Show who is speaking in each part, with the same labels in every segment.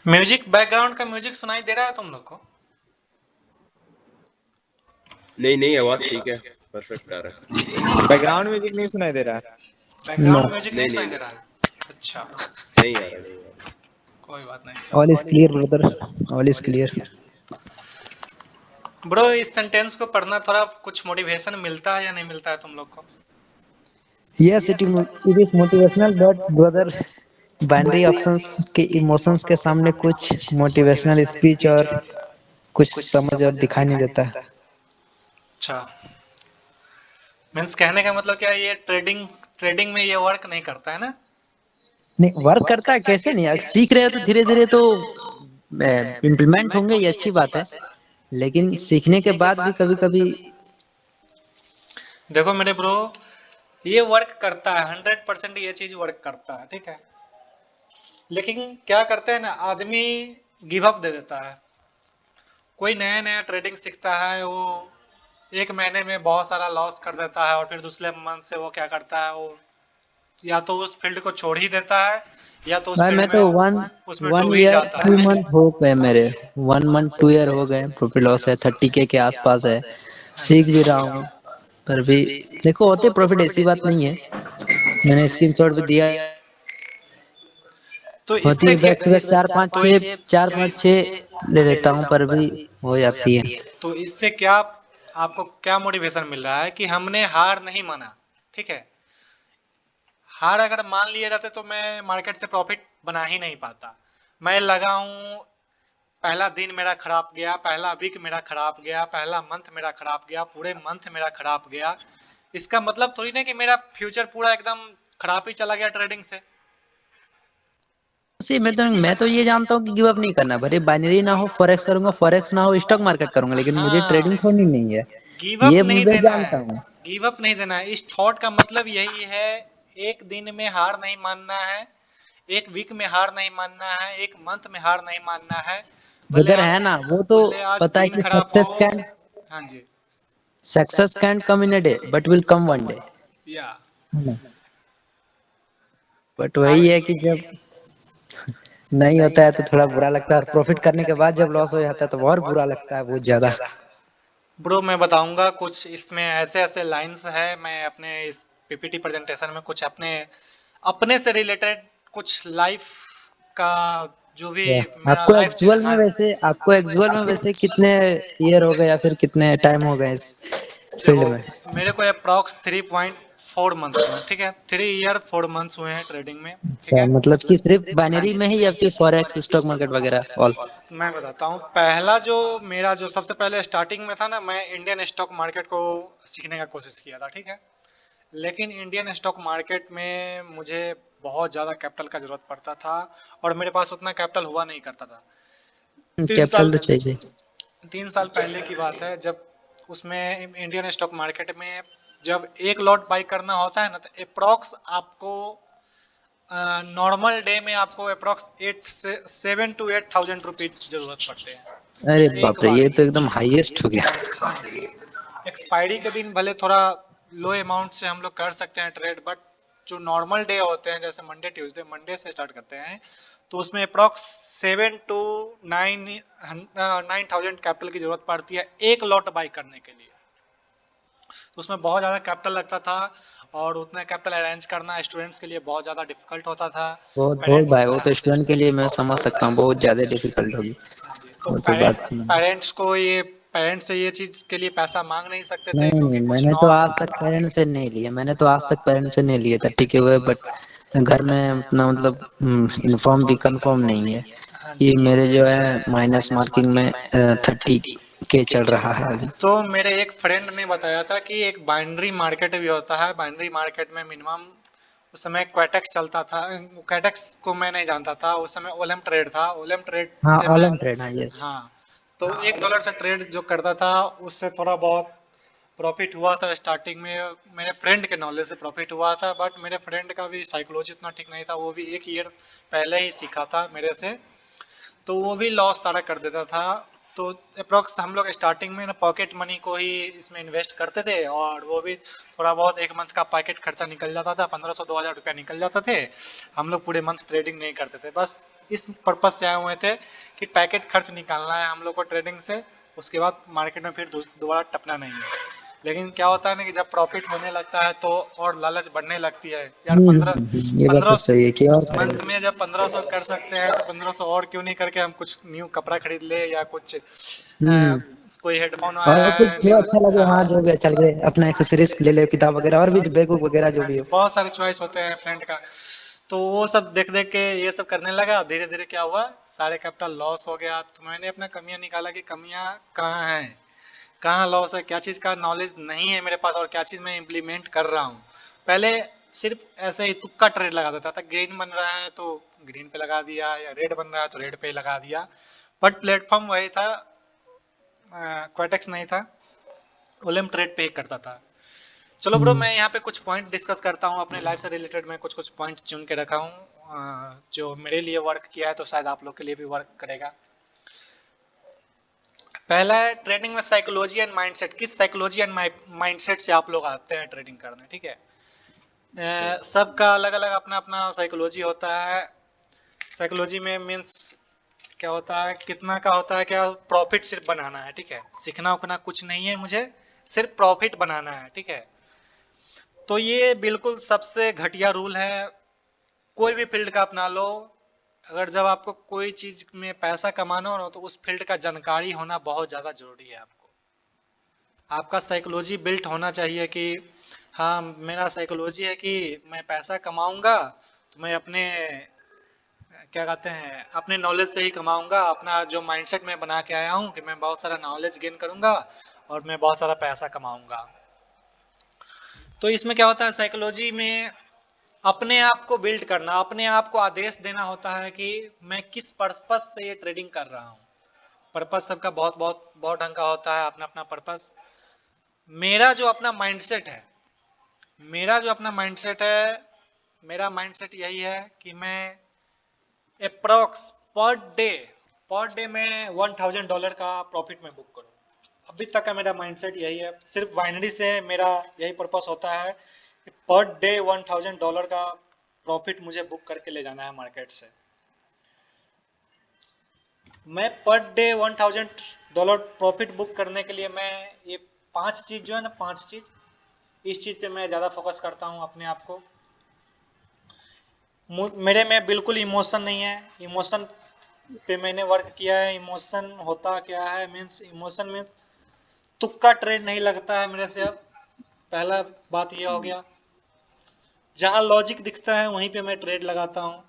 Speaker 1: Music background का music सुनाई दे रहा है तुम लोग को?
Speaker 2: नहीं नहीं, आवाज ठीक है, परफेक्ट आ रहा है।
Speaker 3: बैकग्राउंड म्यूजिक नहीं सुनाई दे रहा।
Speaker 1: बैकग्राउंड
Speaker 4: नो,
Speaker 1: म्यूजिक नहीं
Speaker 2: नहीं
Speaker 1: सुनाई
Speaker 2: नहीं
Speaker 1: दे
Speaker 2: नहीं,
Speaker 1: रहा है? अच्छा,
Speaker 2: नहीं आ रहा, नहीं आ रहा।
Speaker 1: कोई बात नहीं।
Speaker 4: All is clear brother, all is clear.
Speaker 1: Bro, इस सेंटेंस को पढ़ना थोड़ा कुछ मोटिवेशन मिलता है या नहीं मिलता है तुम लोग को?
Speaker 4: Yes, it is motivational, but brother binary options के इमोशंस के सामने कुछ मोटिवेशनल स्पीच और कुछ समझ और दिखाई नहीं देता।
Speaker 1: अच्छा, मीन्स कहने का मतलब क्या है, ये ट्रेडिंग ट्रेडिंग में ये वर्क नहीं करता है ना?
Speaker 4: नहीं, वर्क करता है कैसे नहीं, अगर सीख रहे हो तो धीरे धीरे तो इम्प्लीमेंट होंगे, ये अच्छी बात है। लेकिन सीखने के बाद भी कभी कभी
Speaker 1: देखो मेरे ब्रो, ये वर्क करता है, 100% ये चीज वर्क करता है, ठीक है। लेकिन क्या करते हैं ना आदमी, गिव अप दे देता है। कोई नया नया ट्रेडिंग सीखता है, वो एक महीने में बहुत सारा लॉस कर देता है और फिर दूसरे मंथ से वो क्या करता है, वो या तो उस फील्ड को छोड़ ही देता है या तो उस
Speaker 4: भाई
Speaker 1: फील्ड
Speaker 4: मैं
Speaker 1: में
Speaker 4: तो वन
Speaker 1: उसमें
Speaker 4: वन
Speaker 1: डूब ही
Speaker 4: ईयर
Speaker 1: जाता
Speaker 4: टू
Speaker 1: है।
Speaker 4: मंथ हो गए मेरे, 1 मंथ 2 ईयर हो गए, प्रॉफिट लॉस है 30K के आसपास है।
Speaker 1: हाँ
Speaker 4: सीख भी रहा
Speaker 1: जी।
Speaker 4: हूँ, पर भी देखो होते प्रॉफिट, ऐसी बात नहीं है। मैंने स्क्रीनशॉट भी दिया,
Speaker 1: तो
Speaker 4: होती
Speaker 1: इससे
Speaker 4: है
Speaker 1: क्या
Speaker 4: बैक टू बैक चार
Speaker 1: तो
Speaker 4: पाँच
Speaker 1: इस
Speaker 4: छः ले लेता हूँ, पर भी हो जाती है।
Speaker 1: तो इससे क्या आपको क्या मोटिवेशन मिल रहा है कि हमने हार नहीं माना, ठीक है। हार अगर मान लिए रहते तो मैं मार्केट से प्रॉफिट बना ही नहीं पाता। मैं लगा हूँ, पहला दिन मेरा खराब गया, पहला वीक मेरा खराब गया, पहला मंथ मेरा खराब गया, पूरे मंथ मेरा खराब गया। इसका मतलब थोड़ी ना कि मेरा फ्यूचर पूरा एकदम खराब ही चला गया ट्रेडिंग से।
Speaker 4: सी मैं तो ये जानता हूँ कि गिव अप नहीं करना, भले बाइनरी ना हो फॉरेक्स करूंगा, फॉरेक्स ना हो स्टॉक मार्केट करूंगा, लेकिन मुझे ट्रेडिंग
Speaker 1: हाँ,
Speaker 4: छोड़नी नहीं है।
Speaker 1: गिव अप
Speaker 4: ये
Speaker 1: नहीं
Speaker 4: मैं
Speaker 1: देना
Speaker 4: जानता
Speaker 1: है।
Speaker 4: हूँ।
Speaker 1: गिव अप नहीं देना है, इस थॉट का मतलब यही है। एक दिन में हार नहीं मानना है, एक वीक में हार नहीं मानना है, एक मंथ में हार नहीं मानना है। भले
Speaker 4: ब्रदर
Speaker 1: आज
Speaker 4: है ना, वो तो
Speaker 1: भले आज
Speaker 4: पता है
Speaker 1: दिन
Speaker 4: कि
Speaker 1: खराब हो। हाँ जी।
Speaker 4: Success can come in a day but will come one day,
Speaker 1: या
Speaker 4: है ना। बट वही है कि जब नहीं होता है तो थोड़ा बुरा लगता है, और प्रॉफिट करने के बाद जब लॉस हो जाता है तो और बुरा लगता है बहुत ज्यादा।
Speaker 1: ब्रो, मैं बताऊंगा कुछ इसमें ऐसे ऐसे लाइंस है, मैं अपने इस पीपीटी प्रेजेंटेशन में कुछ अपने अपने से रिलेटेड कुछ लाइफ का जो भी मेरा
Speaker 4: आपको
Speaker 1: लाइफ चेंज।
Speaker 4: एक्चुअल में
Speaker 1: हाँ,
Speaker 4: वैसे आपको एक्चुअल में वैसे कितने ईयर हो गए या फिर कितने टाइम हो गए इस
Speaker 1: देखो
Speaker 4: फील्ड में?
Speaker 1: मेरे को अप्रॉक्स 3.4 मंथ्स हुए हैं, ठीक है। 3 ईयर 4 मंथ्स हुए हैं ट्रेडिंग में, ठीक
Speaker 4: अच्छा,
Speaker 1: है।
Speaker 4: मतलब कि सिर्फ
Speaker 1: हाँ
Speaker 4: बाइनरी
Speaker 1: जी।
Speaker 4: में ही या फिर फॉरेक्स स्टॉक मार्केट वगैरह ऑल?
Speaker 1: मैं बताता हूँ, पहला जो मेरा जो सबसे पहले स्टार्टिंग में था ना, मैं इंडियन स्टॉक मार्केट को सीखने का कोशिश किया था, ठीक है। लेकिन इंडियन स्टॉक मार्केट में मुझे बहुत ज़्यादा कैपिटल का ज़रूरत पड़ता था और मेरे पास उतना कैपिटल हुआ नहीं करता था। तीन साल
Speaker 4: कैपिटल तो चाहिए।
Speaker 1: 3 साल पहले की बात है, जब उसमें इंडियन स्टॉक मार्केट में जब एक लॉट बाई करना होता है ना, तो अप्रॉक्स आपको नॉर्मल डे में आपको अप्रॉक्स 7 to 8 थाउजेंड रुपीज जरूरत पड़ते
Speaker 4: अरे
Speaker 1: हैं एक
Speaker 4: बाप रे,
Speaker 1: बार
Speaker 4: ये
Speaker 1: में।
Speaker 4: तो एकदम हाईएस्ट हो गया।
Speaker 1: हाँ जी। एक्सपायरी के दिन भले थोड़ा लो अमाउंट से हम लोग कर सकते हैं ट्रेड, बट जो नॉर्मल डे होते हैं जैसे मंडे ट्यूसडे, मंडे से स्टार्ट करते हैं, तो उसमें अप्रॉक्स 7 to 9 कैपिटल की जरूरत पड़ती है एक लॉट बाई करने के लिए। तो उसमें बहुत ज़्यादा कैपिटल लगता था और उतना कैपिटल अरेंज करना स्टूडेंट्स के लिए बहुत ज़्यादा डिफिकल्ट होता था।
Speaker 4: बहुत बहुत
Speaker 1: पेरेंट्स
Speaker 4: भाई, वो तो स्टूडेंट के लिए मैं समझ सकता हूँ, बहुत ज्यादा डिफिकल्ट होगी।
Speaker 1: हाँ जी, तो
Speaker 4: वो तो बात
Speaker 1: पेरेंट्स
Speaker 4: समझ।
Speaker 1: पेरेंट्स को ये पेरेंट्स से ये चीज़ के लिए पैसा मांग नहीं सकते थे
Speaker 4: नहीं
Speaker 1: क्योंकि
Speaker 4: नहीं,
Speaker 1: कुछ
Speaker 4: मैंने
Speaker 1: नौ।
Speaker 4: तो आज तक पेरेंट्स से नहीं लिया, मैंने तो आज तक पेरेंट्स से नहीं लिया था, ठीक है वो, बट घर में उतना मतलब इन्फॉर्म भी कंफर्म नहीं है।
Speaker 1: हाँ
Speaker 4: ये
Speaker 1: जी।
Speaker 4: मेरे जो है माइनस मार्किंग में 30K चल रहा है अभी।
Speaker 1: तो मेरे एक फ्रेंड ने बताया था कि एक बाइनरी मार्केट भी होता है, बाइनरी मार्केट में मिनिमम उस समय क्वेटेक्स चलता था। क्वेटेक्स को मैं नहीं जानता था उस समय, ओलम ट्रेड था, ओलम ट्रेड
Speaker 4: हाँ,
Speaker 1: से मैं।
Speaker 4: ऑलम ट्रेड, हाँ ये।
Speaker 1: हाँ, तो $1 से ट्रेड जो करता था उससे थोड़ा बहुत प्रॉफिट हुआ था स्टार्टिंग में, मेरे फ्रेंड के नॉलेज से प्रॉफिट हुआ था। बट मेरे फ्रेंड का भी साइकोलॉजी इतना ठीक नहीं था, वो भी 1 ईयर पहले ही सीखा था मेरे से, तो वो भी लॉस सारा कर देता था। तो अप्रोक्स हम लोग स्टार्टिंग में ना पॉकेट मनी को ही इसमें इन्वेस्ट करते थे और वो भी थोड़ा बहुत एक मंथ का पैकेट खर्चा निकल जाता था, 1500 2000 रुपया निकल जाते थे। हम लोग पूरे मंथ ट्रेडिंग नहीं करते थे, बस इस पर्पज से आए हुए थे कि पैकेट खर्च निकालना है हम लोग को ट्रेडिंग से, उसके बाद मार्केट में फिर दोबारा टपना नहीं है। लेकिन क्या होता है ना कि जब प्रॉफिट होने लगता है तो और लालच बढ़ने लगती है यार। पंद्रह
Speaker 4: ये बात तो
Speaker 1: पंद्रह
Speaker 4: सही है कि और
Speaker 1: मंथ में जब 1500 कर सकते हैं तो 1500 और क्यों नहीं करके हम कुछ न्यू कपड़ा खरीद ले, या कुछ
Speaker 4: हम्म
Speaker 1: कोई हेडफोन आया
Speaker 4: और कुछ
Speaker 1: है
Speaker 4: जो
Speaker 1: न्यू।
Speaker 4: अच्छा लगे, हाँ जो भी अच्छा लगे अपना एक्सेसरीज ले ले, किताब वगैरह और भी बैग वगैरह जो भी हो।
Speaker 1: बहुत सारे चॉइस होते हैं फ्रेंड का। तो वो सब देख देख के ये सब करने लगा। धीरे धीरे क्या हुआ, सारे कैपिटल लॉस हो गया। तो मैंने अपना कमियां निकाला कि कमियां कहाँ हैं, कहाँ लॉस है, क्या चीज़ का नॉलेज नहीं है मेरे पास और क्या चीज़ मैं इम्प्लीमेंट कर रहा हूँ। पहले सिर्फ ऐसे ही तुक्का ट्रेड लगा देता था, ग्रीन बन रहा है तो ग्रीन पे लगा दिया, या रेड बन रहा है तो रेड पे लगा दिया। बट प्लेटफॉर्म वही था, क्वाटेक्स नहीं था, ओलेम ट्रेड पे ही करता था। चलो ब्रो, मैं यहाँ पे कुछ पॉइंट डिस्कस करता हूँ अपने लाइफ से रिलेटेड। मैं कुछ कुछ पॉइंट चुन के रखा हूँ जो मेरे लिए वर्क किया है, तो शायद आप लोग के लिए भी वर्क करेगा। पहला है ट्रेडिंग में साइकोलॉजी एंड माइंडसेट। किस साइकोलॉजी एंड माइंडसेट से आप लोग आते हैं ट्रेडिंग करने, ठीक है। सबका अलग अलग अपना अपना साइकोलॉजी होता है। साइकोलॉजी में मीन्स क्या होता है, कितना का होता है, क्या प्रॉफिट सिर्फ बनाना है, ठीक है। सीखना उखना कुछ नहीं है मुझे, सिर्फ प्रॉफिट बनाना है, ठीक है। तो ये बिल्कुल सबसे घटिया रूल है, कोई भी फील्ड का अपना लो। अगर जब आपको कोई चीज में पैसा कमाना हो ना, तो उस फील्ड का जानकारी होना बहुत ज्यादा जरूरी है। आपको आपका साइकोलॉजी बिल्ट होना चाहिए कि हाँ, मेरा साइकोलॉजी है कि मैं पैसा कमाऊंगा तो मैं अपने क्या कहते हैं अपने नॉलेज से ही कमाऊंगा। अपना जो माइंडसेट में बना के आया हूँ कि मैं बहुत सारा नॉलेज गेन करूंगा और मैं बहुत सारा पैसा कमाऊंगा। तो इसमें क्या होता है, साइकोलॉजी में अपने आप को बिल्ड करना, अपने आप को आदेश देना होता है कि मैं किस पर्पस से ये ट्रेडिंग कर रहा हूँ। पर्पस सबका बहुत बहुत बहुत ढंग का होता है, अपना अपना पर्पस। मेरा जो अपना माइंडसेट है, मेरा जो अपना माइंडसेट है, मेरा माइंडसेट यही है कि मैं अप्रोक्स पर डे में $1000 का प्रॉफिट में बुक करूँ। अभी तक का मेरा माइंडसेट यही है। सिर्फ बाइनरी से मेरा यही पर्पस होता है कि पर डे $1000 का प्रॉफिट मुझे बुक करके ले जाना है मार्केट से। मैं पर डे $1000 प्रॉफिट बुक करने के लिए मैं ये 5 चीज जो है ना, 5 चीज, इस चीज पे मैं ज्यादा फोकस करता हूँ अपने आप को। मेरे में बिल्कुल इमोशन नहीं है। इमोशन पे मैंने वर्क किया है। इमोशन होता क्या है, मीन्स इमोशन में तुक्का ट्रेड नहीं लगता है मेरे से अब। पहला बात यह हो गया। जहां लॉजिक दिखता है वहीं पे मैं ट्रेड लगाता हूँ।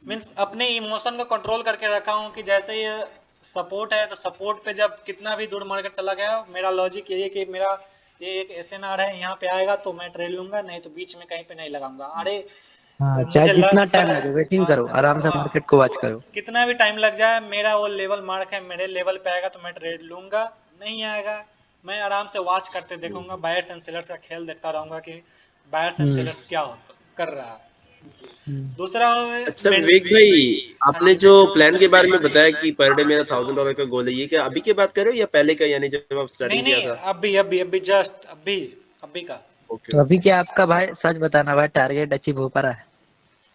Speaker 1: मीन्स अपने इमोशन को कंट्रोल करके रखा हूँ कि जैसे ये सपोर्ट है तो सपोर्ट पे जब कितना भी दूर मार्केट चला गया, मेरा लॉजिक यही है कि मेरा ये एक एसएनआर है, यहाँ पे आएगा तो मैं ट्रेड लूंगा, नहीं तो बीच में कहीं पे नहीं लगाऊंगा। अरे
Speaker 4: हाँ, चाहे
Speaker 1: मुझे
Speaker 4: जितना टाइम लगे वेटिंग
Speaker 1: हाँ
Speaker 4: करो, आराम से
Speaker 1: हाँ,
Speaker 4: मार्केट को वॉच करो।
Speaker 1: कितना भी टाइम लग जाए, मेरा वो लेवल मार्क है, मेरे लेवल पे आएगा तो मैं ट्रेड लूंगा, नहीं आएगा मैं आराम से वॉच करते देखूंगा। बायर्स एंड सेलर्स का खेल देखता रहूंगा कि बायर्स एंड
Speaker 4: हम्म
Speaker 1: सेलर्स क्या होता कर रहा है।
Speaker 4: हम्म।
Speaker 1: दूसरा
Speaker 2: अच्छा
Speaker 1: मेन।
Speaker 2: विवेक भाई,
Speaker 1: हाँ
Speaker 2: आपने
Speaker 1: जी।
Speaker 2: जो प्लान के बारे में बताया कि पर डे मेरा $1000 का गोल है, ये क्या अभी की बात कर रहे हो या पहले का, यानी जब आप
Speaker 1: नहीं
Speaker 2: स्टार्टिंग किया
Speaker 1: नहीं,
Speaker 2: था?
Speaker 1: अभी अभी अभी जस्ट अभी अभी का।
Speaker 2: ओके
Speaker 4: तो अभी
Speaker 2: ओके।
Speaker 4: क्या आपका भाई, सच बताना भाई, टारगेट अचीव हो पा रहा है?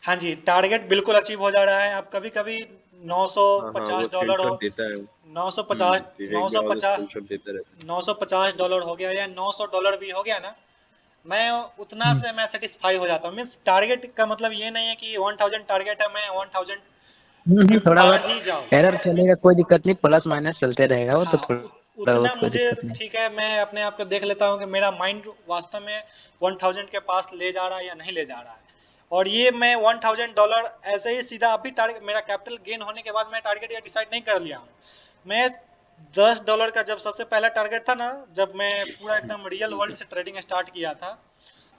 Speaker 1: हाँ जी, टारगेट बिल्कुल अचीव हो जा रहा है। आप कभी कभी नौ सौ
Speaker 2: हाँ हाँ, वो
Speaker 1: पचास डॉलर हो
Speaker 2: स्क्रीनशॉट देता है।
Speaker 1: 950
Speaker 2: विवेक
Speaker 1: नौ
Speaker 2: भाई
Speaker 1: सौ
Speaker 2: ऑलवेज
Speaker 1: पचास
Speaker 2: स्क्रीनशॉट देता रहता है।
Speaker 1: $950 हो गया या $900 भी हो गया ना, मैं उतना
Speaker 4: हम्म
Speaker 1: से मैं सेटिस्फाई हो जाता हूँ। मीन्स टारगेट का मतलब ये नहीं है कि 1000 टारगेट है, मैं 1000 के
Speaker 4: थोड़ा
Speaker 1: पार ही जाऊँ।
Speaker 4: बहुत एरर चलेगा, कोई दिक्कत नहीं, प्लस माइनस चलते रहेगा, वो तो
Speaker 1: हाँ,
Speaker 4: थोड़ा
Speaker 1: उतना
Speaker 4: बहुत कोई
Speaker 1: मुझे
Speaker 4: दिक्कत नहीं।
Speaker 1: ठीक है। मैं अपने आप को देख लेता हूँ कि मेरा माइंड वास्तव में 1000 के पास ले जा रहा है या नहीं ले जा रहा है। और ये मैं $1000 ऐसे ही सीधा अभी टारगेट, मेरा कैपिटल गेन होने के बाद मैं टारगेट ये डिसाइड नहीं कर लिया हूँ। मैं $10 का जब सबसे पहला टारगेट था ना, जब मैं पूरा एकदम रियल वर्ल्ड से ट्रेडिंग स्टार्ट किया था,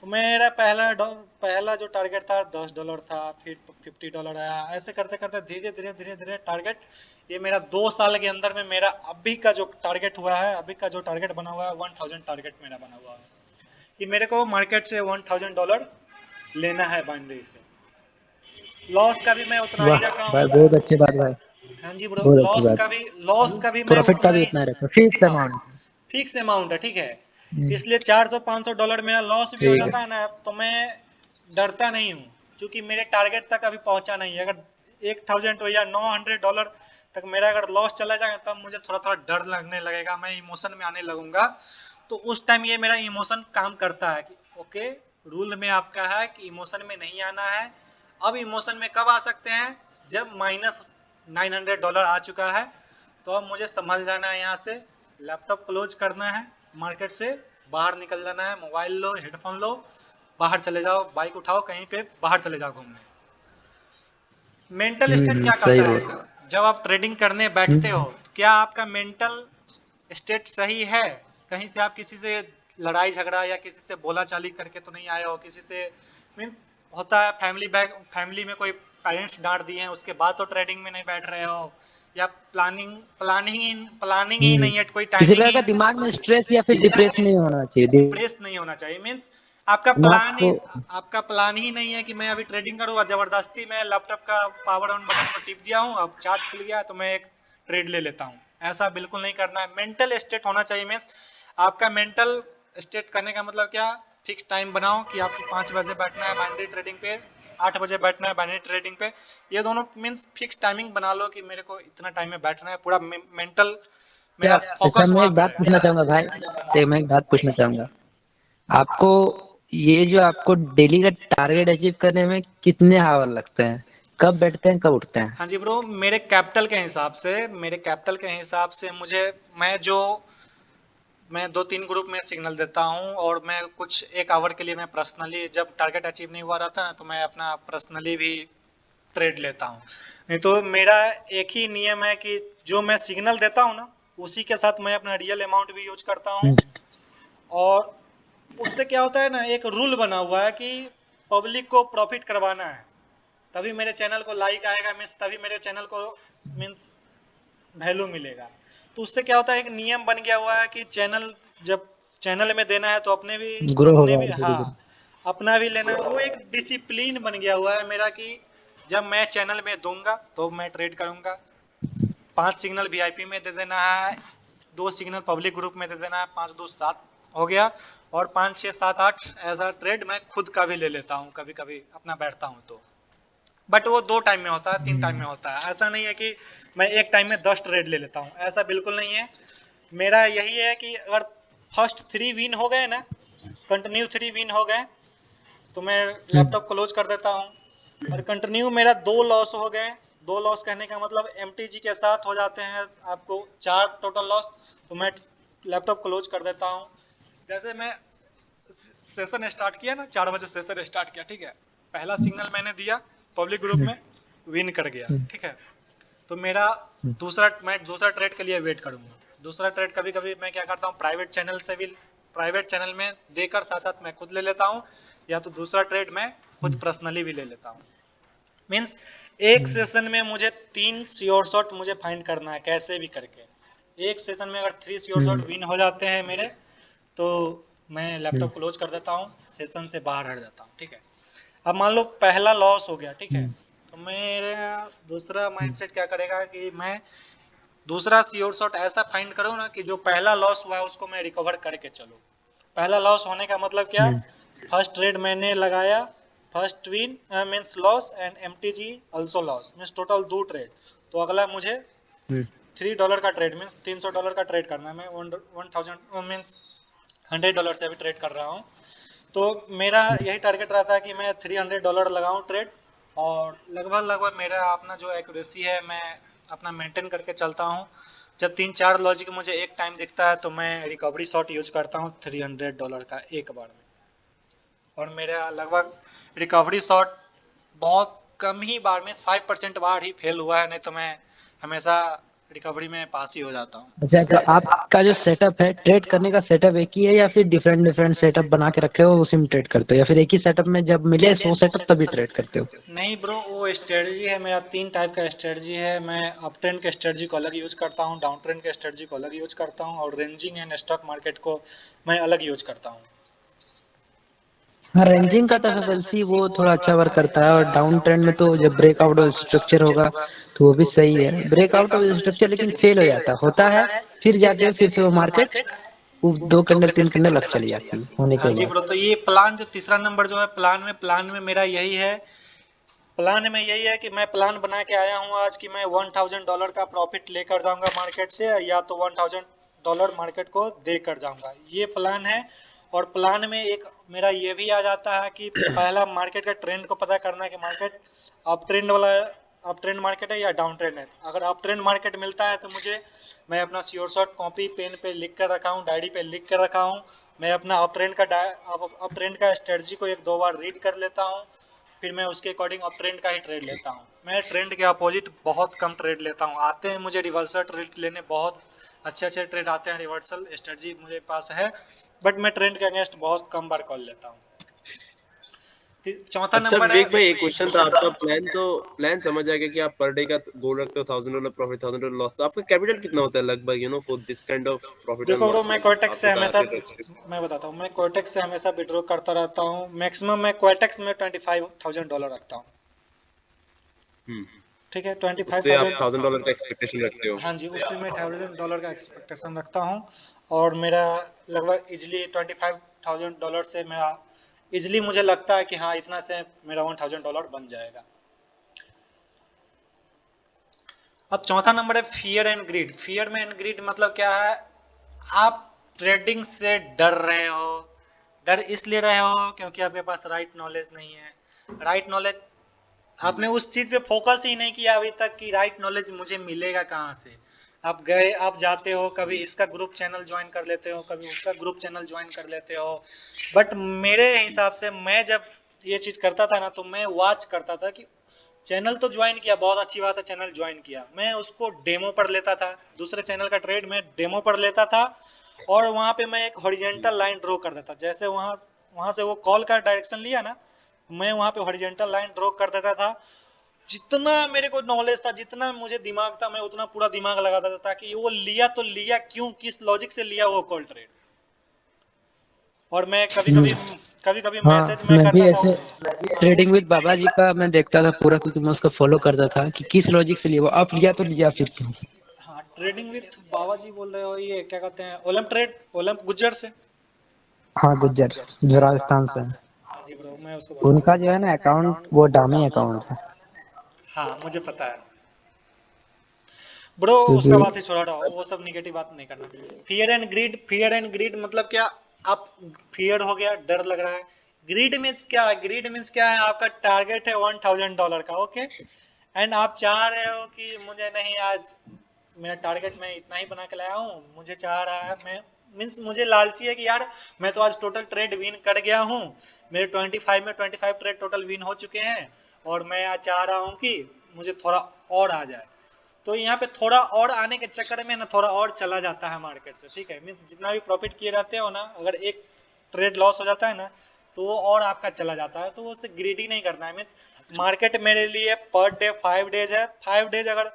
Speaker 1: तो मेरा पहला जो टारगेट था $10 था, फिर $50 आया। ऐसे करते करते धीरे धीरे धीरे धीरे टारगेट, ये मेरा 2 साल के अंदर में मेरा अभी का जो टारगेट हुआ है, अभी का जो टारगेट बना हुआ है 1000 टारगेट मेरा बना हुआ है कि मेरे को मार्केट से $1000 लेना है बाइनरी से। लॉस का भी मैं उतना ही
Speaker 4: वाह
Speaker 1: रखा
Speaker 4: भाई,
Speaker 1: हूँ।
Speaker 4: बहुत अच्छी बात भाई,
Speaker 1: हाँ जी ब्रो,
Speaker 4: बहुत अच्छी बात।
Speaker 1: लॉस का भी मैं
Speaker 4: प्रॉफिट का
Speaker 1: उतना
Speaker 4: भी
Speaker 1: ही।
Speaker 4: उतना रखो, फिक्स
Speaker 1: हाँ,
Speaker 4: अमाउंट।
Speaker 1: फिक्स अमाउंट है, ठीक है। इसलिए $400-500 मेरा लॉस भी हो
Speaker 4: ठीक है।
Speaker 1: जाता है ना, तो मैं डरता नहीं हूँ, क्योंकि मेरे टारगेट तक अभी पहुंचा नहीं है। अगर 1000 या $900 तक मेरा अगर लॉस चला जाएगा तब मुझे थोड़ा थोड़ा डर लगने लगेगा, मैं इमोशन में आने लगूंगा। तो उस टाइम ये मेरा इमोशन काम करता है कि ओके, रूल में आपका है कि इमोशन में नहीं आना है। अब इमोशन में कब आ सकते हैं, जब -$900 आ चुका है, तो अब मुझे संभल जाना है, यहाँ से लैपटॉप क्लोज करना है, मार्केट से बाहर निकल जाना है, मोबाइल लो, हेडफोन लो, बाहर चले जाओ, बाइक उठाओ, कहीं पे बाहर चले जाओ घूमने। मेंटल स्टेट क्या
Speaker 3: सही
Speaker 1: कहता है
Speaker 3: बोल।
Speaker 1: जब आप ट्रेडिंग करने बैठते हो, तो क्या आपका मेंटल स्टेट सही है? कहीं से आप किसी से लड़ाई झगड़ा या किसी से बोला चाली करके तो नहीं आए हो, किसी से मीन्स होता है फैमिली में कोई पेरेंट्स डांट दिए हैं उसके बाद तो ट्रेडिंग में नहीं बैठ रहे हो, या प्लानिंग ही नहीं है, कोई
Speaker 5: किसी
Speaker 1: टाइमिंग
Speaker 5: तरह
Speaker 1: ही
Speaker 5: का दिमाग में स्ट्रेस या फिर डिप्रेस नहीं होना चाहिए।
Speaker 1: डिप्रेस नहीं होना चाहिए। मीन्स आपका
Speaker 5: दिमाग
Speaker 1: प्लान ही
Speaker 5: को
Speaker 1: आपका प्लान ही नहीं है कि मैं अभी ट्रेडिंग करूँ और जबरदस्ती मैं लैपटॉप का पावर ऑन बटन को टिप दिया हूँ, अब चार्ट खुल गया तो मैं एक ट्रेड ले लेता हूँ। ऐसा बिल्कुल नहीं करना है। मेंटल स्टेट होना चाहिए। मीन्स आपका मेंटल स्टेट करने का मतलब क्या, फिक्स टाइम बनाओ कि आपको 5 बजे बैठना है बाइनरी ट्रेडिंग पे, 8 बजे बैठना है बाइनरी ट्रेडिंग पे। ये दोनों मीन्स फिक्स टाइमिंग बना लो कि मेरे को इतना टाइम में बैठना है, पूरा मेंटल
Speaker 5: क्या,
Speaker 1: मेरा
Speaker 5: अच्छा
Speaker 1: फोकस
Speaker 5: मैं
Speaker 1: वहां
Speaker 5: एक
Speaker 1: पे
Speaker 5: बात पूछना
Speaker 1: रहे।
Speaker 5: चाहूंगा भाई, मैं एक बात पूछना चाहूंगा आपको, ये जो आपको डेली का टारगेट अचीव करने में कितने आवर लगते हैं, कब बैठते हैं कब उठते हैं?
Speaker 1: हाँ जी ब्रो, मेरे कैपिटल के हिसाब से मुझे मैं 2-3 ग्रुप में सिग्नल देता हूँ, और मैं कुछ 1 आवर के लिए मैं पर्सनली, जब टारगेट अचीव नहीं हुआ रहता ना, तो मैं अपना पर्सनली भी ट्रेड लेता हूँ। नहीं तो मेरा एक ही नियम है कि जो मैं सिग्नल देता हूँ ना, उसी के साथ मैं अपना रियल अमाउंट भी यूज करता हूँ। और उससे क्या होता है ना, एक रूल बना हुआ है कि पब्लिक को प्रॉफिट करवाना है, तभी मेरे चैनल को लाइक आएगा, मीन्स तभी मेरे चैनल को मीन्स वैल्यू मिलेगा। तो उससे क्या होता है, एक नियम बन गया हुआ है कि जब चैनल में देना है तो
Speaker 5: ग्रो
Speaker 1: अपने
Speaker 5: होगा
Speaker 1: भी
Speaker 5: धीरे
Speaker 1: हाँ,
Speaker 5: धीरे।
Speaker 1: अपना भी लेना है। वो एक डिसिप्लिन बन गया हुआ है मेरा कि जब मैं चैनल में दूंगा तो मैं ट्रेड करूंगा। 5 सिग्नल वीआईपी में दे देना है, 2 सिग्नल पब्लिक ग्रुप में दे देना है, 5 2 7 हो गया, और 5 6 7 8 ऐसा ट्रेड मैं खुद का भी ले लेता हूँ, कभी कभी अपना बैठता हूँ तो। बट वो 2 टाइम में होता है, 3 टाइम में होता है। ऐसा नहीं है कि मैं एक टाइम में 10 ट्रेड ले लेता हूँ, ऐसा बिल्कुल नहीं है। मेरा यही है कि अगर फर्स्ट 3 विन हो गए ना, कंटिन्यू 3 विन हो गए, तो मैं लैपटॉप क्लोज कर देता हूँ। और कंटिन्यू मेरा 2 लॉस हो गए, 2 लॉस कहने का मतलब एमटीजी के साथ हो जाते हैं आपको 4 टोटल लॉस, तो मैं लैपटॉप क्लोज कर देता हूँ। जैसे मैं सेशन स्टार्ट किया ना, 4 बजे सेशन स्टार्ट किया, ठीक है, पहला सिग्नल मैंने दिया पब्लिक ग्रुप में, विन कर गया, ठीक है, तो मैं दूसरा ट्रेड के लिए वेट करूंगा। दूसरा ट्रेड कभी कभी मैं क्या करता हूँ, प्राइवेट चैनल में देकर साथ साथ मैं खुद ले लेता हूँ, या तो दूसरा ट्रेड मैं खुद पर्सनली भी ले लेता हूँ। मीन्स एक सेशन में मुझे 3 श्योर शॉट मुझे फाइंड करना है कैसे भी करके। एक सेशन में अगर 3 श्योर शॉट विन हो जाते हैं मेरे, तो मैं लैपटॉप क्लोज कर देता हूँ, सेशन से बाहर हट जाता हूँ, ठीक है। अब मान लो पहला लॉस हो गया, ठीक है, तो मेरा दूसरा माइंडसेट क्या करेगा कि मैं दूसरा श्योर शॉट ऐसा फाइंड करूँ ना कि जो पहला लॉस हुआ है उसको मैं रिकवर करके चलूँ। पहला लॉस होने का मतलब क्या, फर्स्ट ट्रेड मैंने लगाया, first win means loss and MTG also loss, means total 2 trade. तो अगला मुझे $3 का ट्रेड मीन्स $300 का ट्रेड करना है। मैं 1000 मीन्स $100 से अभी ट्रेड कर रहा हूँ। तो मेरा यही टारगेट रहता है कि मैं $300 लगाऊं ट्रेड, और लगभग मेरा अपना जो एक्यूरेसी है मैं अपना मेंटेन करके चलता हूँ। जब 3-4 लॉजिक मुझे एक टाइम दिखता है तो मैं रिकवरी शॉट यूज करता हूँ $300 का एक बार में, और मेरा लगभग रिकवरी शॉट बहुत कम ही बार में 5% बार ही फेल हुआ है, नहीं तो मैं हमेशा रिकवरी में पास ही हो जाता हूँ।
Speaker 5: अच्छा, तो आपका जो सेटअप है, ट्रेड करने का सेटअप एक ही है या फिर डिफरेंट डिफरेंट सेटअप बना के रखे हो उसी में ट्रेड करते हो, या फिर एक ही सेटअप में जब मिले वो सेटअप तभी ट्रेड करते हो?
Speaker 1: नहीं ब्रो, वो स्ट्रेटजी है मेरा, 3 टाइप का स्ट्रेटजी है। मैं अप ट्रेंड के स्ट्रेटजी को अलग यूज करता हूँ, डाउन ट्रेंड के स्ट्रेटजी को अलग यूज करता हूँ, और रेंजिंग एंड स्टॉक मार्केट को मैं अलग यूज करता हूँ।
Speaker 5: हाँ, रेंजिंग का तो एसएसएलसी वो थोड़ा अच्छा वर्क करता है, और डाउन ट्रेंड में तो जब ब्रेकआउट स्ट्रक्चर होगा तो वो भी सही है। ब्रेकआउट ऑफ स्ट्रक्चर लेकिन फेल हो जाता होता है, फिर जाते हैं फिर से वो मार्केट 2 कैंडल 3 कैंडल लग चली जाती है होने
Speaker 1: हाँ
Speaker 5: के
Speaker 1: जी
Speaker 5: बाद।
Speaker 1: ब्रो, तो ये प्लान जो तीसरा नंबर जो है प्लान में मेरा यही है प्लान में यही है कि मैं प्लान बना के आया हूँ आज कि मैं $1000 का प्रॉफिट लेकर जाऊंगा मार्केट से, या तो $1000 मार्केट को देकर जाऊंगा, ये प्लान है। और प्लान में एक मेरा ये भी आ जाता है कि पहला मार्केट का ट्रेंड को पता करना है कि मार्केट अप ट्रेंड वाला, अप ट्रेंड मार्केट है या डाउन ट्रेंड है। अगर अप ट्रेंड मार्केट मिलता है तो मुझे, मैं अपना श्योर शॉट कॉपी पेन पे लिख कर रखा हूँ, डायरी पे लिख कर रखा हूँ। मैं अपना अप ट्रेंड का स्ट्रेटजी को एक दो बार रीड कर लेता हूँ, फिर मैं उसके अकॉर्डिंग अप ट्रेंड का ही ट्रेड लेता हूँ। मैं ट्रेंड के अपोजिट बहुत कम ट्रेड लेता हूँ। आते हैं मुझे रिवर्सल ट्रेड लेने, बहुत अच्छे अच्छे ट्रेड आते हैं, रिवर्सल स्ट्रेटजी मुझे पास है, बट मैं ट्रेंड के अगेंस्ट बहुत कम बार कॉल लेता हूँ। चौथा
Speaker 2: अच्छा
Speaker 1: नंबर है,
Speaker 2: विवेक भाई, एक क्वेश्चन था। आपका प्लान समझ आ गया कि आप पर डे का गोल रखते हो $1000 प्रॉफिट, $1000 लॉस। तो आपका कैपिटल कितना होता है लगभग, for this kind of profit and
Speaker 1: देखो ब्रो,
Speaker 2: लॉस?
Speaker 1: मैं कोटेक्स
Speaker 2: आप
Speaker 1: से
Speaker 2: जो
Speaker 1: हमेशा,
Speaker 2: टारगेट रखते हो।
Speaker 1: मैं बताता हूँ, मैं कोटेक्स से हमेशा विड्रॉ करता रहता हूँ। मैक्सिमम मैं कोटेक्स में $25,000 रखता हूँ।
Speaker 2: हम्म।
Speaker 1: ठीक है, ट्वेंटी फाइव
Speaker 2: उससे आप
Speaker 1: थाउजेंड
Speaker 2: $1000 का एक्सपेक्टेशन रखते हो।
Speaker 1: हाँ जी, उससे मैं $1000 का एक्सपेक्टेशन रखता हूँ। और मेरा लगभग इजली $25,000 से मेरा इजली मुझे लगता है कि हाँ, इतना से मेरा $1000 बन जाएगा। अब चौथा नंबर है फियर एंड ग्रीड। फियर में एंड ग्रीड मतलब क्या है? आप ट्रेडिंग से डर रहे हो। डर इसलिए रहे हो क्योंकि आपके पास राइट नॉलेज नहीं है। राइट नॉलेज, आपने उस चीज पे फोकस ही नहीं किया अभी तक कि राइट नॉलेज मुझे मिलेगा कहाँ से। आप गए, आप जाते हो, कभी इसका ग्रुप चैनल ज्वाइन कर लेते हो, कभी उसका ग्रुप चैनल ज्वाइन कर लेते हो। बट मेरे हिसाब से मैं जब ये चीज करता था ना, तो मैं वॉच करता था कि चैनल तो ज्वाइन किया, बहुत अच्छी बात है, चैनल ज्वाइन किया, मैं उसको डेमो पर लेता था, दूसरे चैनल का ट्रेड मैं डेमो पर लेता था। और वहां पे मैं एक हॉरिजेंटल लाइन ड्रॉ कर देता, जैसे वहां वहां से वो कॉल का डायरेक्शन लिया ना, मैं वहां पे हॉरिजेंटल लाइन ड्रॉ कर देता था। जितना मेरे को नॉलेज था, जितना मुझे दिमाग था, मैं उतना पूरा दिमाग लगाता था, ताकि वो लिया तो लिया क्यों, किस लॉजिक से लिया वो कॉल ट्रेड। और मैं कभी कभी मैसेज
Speaker 5: हाँ,
Speaker 1: मैं
Speaker 5: मैं भी
Speaker 1: करता था।
Speaker 5: ऐसे
Speaker 1: हाँ
Speaker 5: ट्रेडिंग विद बाबा जी का मैं देखता था पूरा, क्योंकि मैं उसको फॉलो करता था कि किस लॉजिक से लिया वो, आप लिया तो लिया फिर क्यों।
Speaker 1: हाँ, ट्रेडिंग विथ बाबा जी बोल रहे हो, ये क्या कहते हैं, ओलम गुज्जर से।
Speaker 5: हाँ, गुज्जर, जो राजस्थान से है।
Speaker 1: हाँ जी ब्रो, मैं उसको बहुत अच्छा
Speaker 5: उनका
Speaker 1: मानता
Speaker 5: जो है
Speaker 1: हूँ।
Speaker 5: ना अकाउंट, वो डामी अकाउंट है।
Speaker 1: हाँ, मुझे पता है ब्रो, उसका
Speaker 5: क्योंकि
Speaker 1: बात ही छोड़ा रहा, वो सब निगेटिव बात नहीं करना। Fear and greed, fear and greed मतलब क्या? आप, फियर हो गया, डर लग रहा है। ग्रीड मीन्स क्या है? ग्रीड मीन्स क्या है? आपका टारगेट है $1000 का, ओके, एंड आप चाह रहे हो कि मुझे नहीं, आज मेरा टारगेट मैं इतना ही बना के लाया हूँ, मुझे चाह रहा है, मैं मीन्स मुझे लालची है कि यार मैं तो आज टोटल ट्रेड विन कर गया हूँ, मेरे 25 में 25 ट्रेड टोटल विन हो चुके हैं, और मैं आज चाह रहा हूँ कि मुझे थोड़ा और आ जाए। तो यहाँ पे थोड़ा और आने के चक्कर में ना, थोड़ा और चला जाता है मार्केट से, ठीक है, मीन्स जितना भी प्रॉफिट किए रहते हो ना, अगर एक ट्रेड लॉस हो जाता है ना, तो वो और आपका चला जाता है, तो वो उससे ग्रीडी नहीं करना है। मीन्स मार्केट मेरे लिए पर डे 5 डेज है, 5 डेज अगर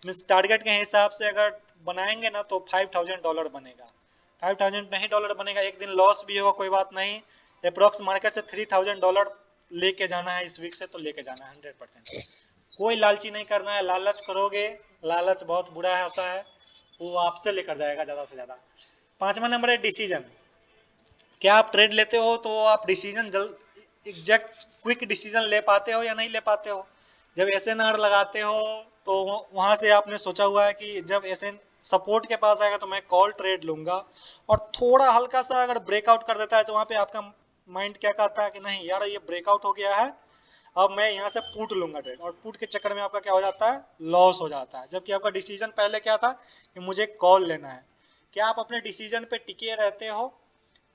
Speaker 1: मीन्स टारगेट के हिसाब से अगर बनाएंगे ना, तो $5000 बनेगा। 5000 नहीं डॉलर बनेगा, एक दिन लॉस भी होगा, कोई बात नहीं। अप्रोक्स मार्केट से $3000 लेके जाना है इस वीक से, तो लेके जाना है 100%। कोई लालची नहीं करना है, लालच करोगे, लालच बहुत बुरा होता है, वो आपसे लेकर जाएगा ज्यादा से ज्यादा। पांचवा नंबर है डिसीजन। क्या आप ट्रेड लेते हो तो आप डिसीजन जल्द एग्जैक्ट क्विक डिसीजन ले पाते हो या नहीं ले पाते हो? जब एसएनआर लगाते हो, तो वहां से आपने सोचा हुआ है कि जब एसएन सपोर्ट के पास आएगा तो मैं कॉल ट्रेड लूंगा, और थोड़ा हल्का सा अगर ब्रेकआउट कर देता है, तो वहां पे आपका माइंड क्या कहता है कि नहीं यार, ये ब्रेकआउट हो गया है, अब मैं यहाँ से पुट लूंगा ट्रेड, और पुट के चक्कर में आपका क्या हो जाता है, लॉस हो जाता है। जबकि आपका डिसीजन पहले क्या था कि मुझे कॉल लेना है। क्या आप अपने डिसीजन पे टिके रहते हो?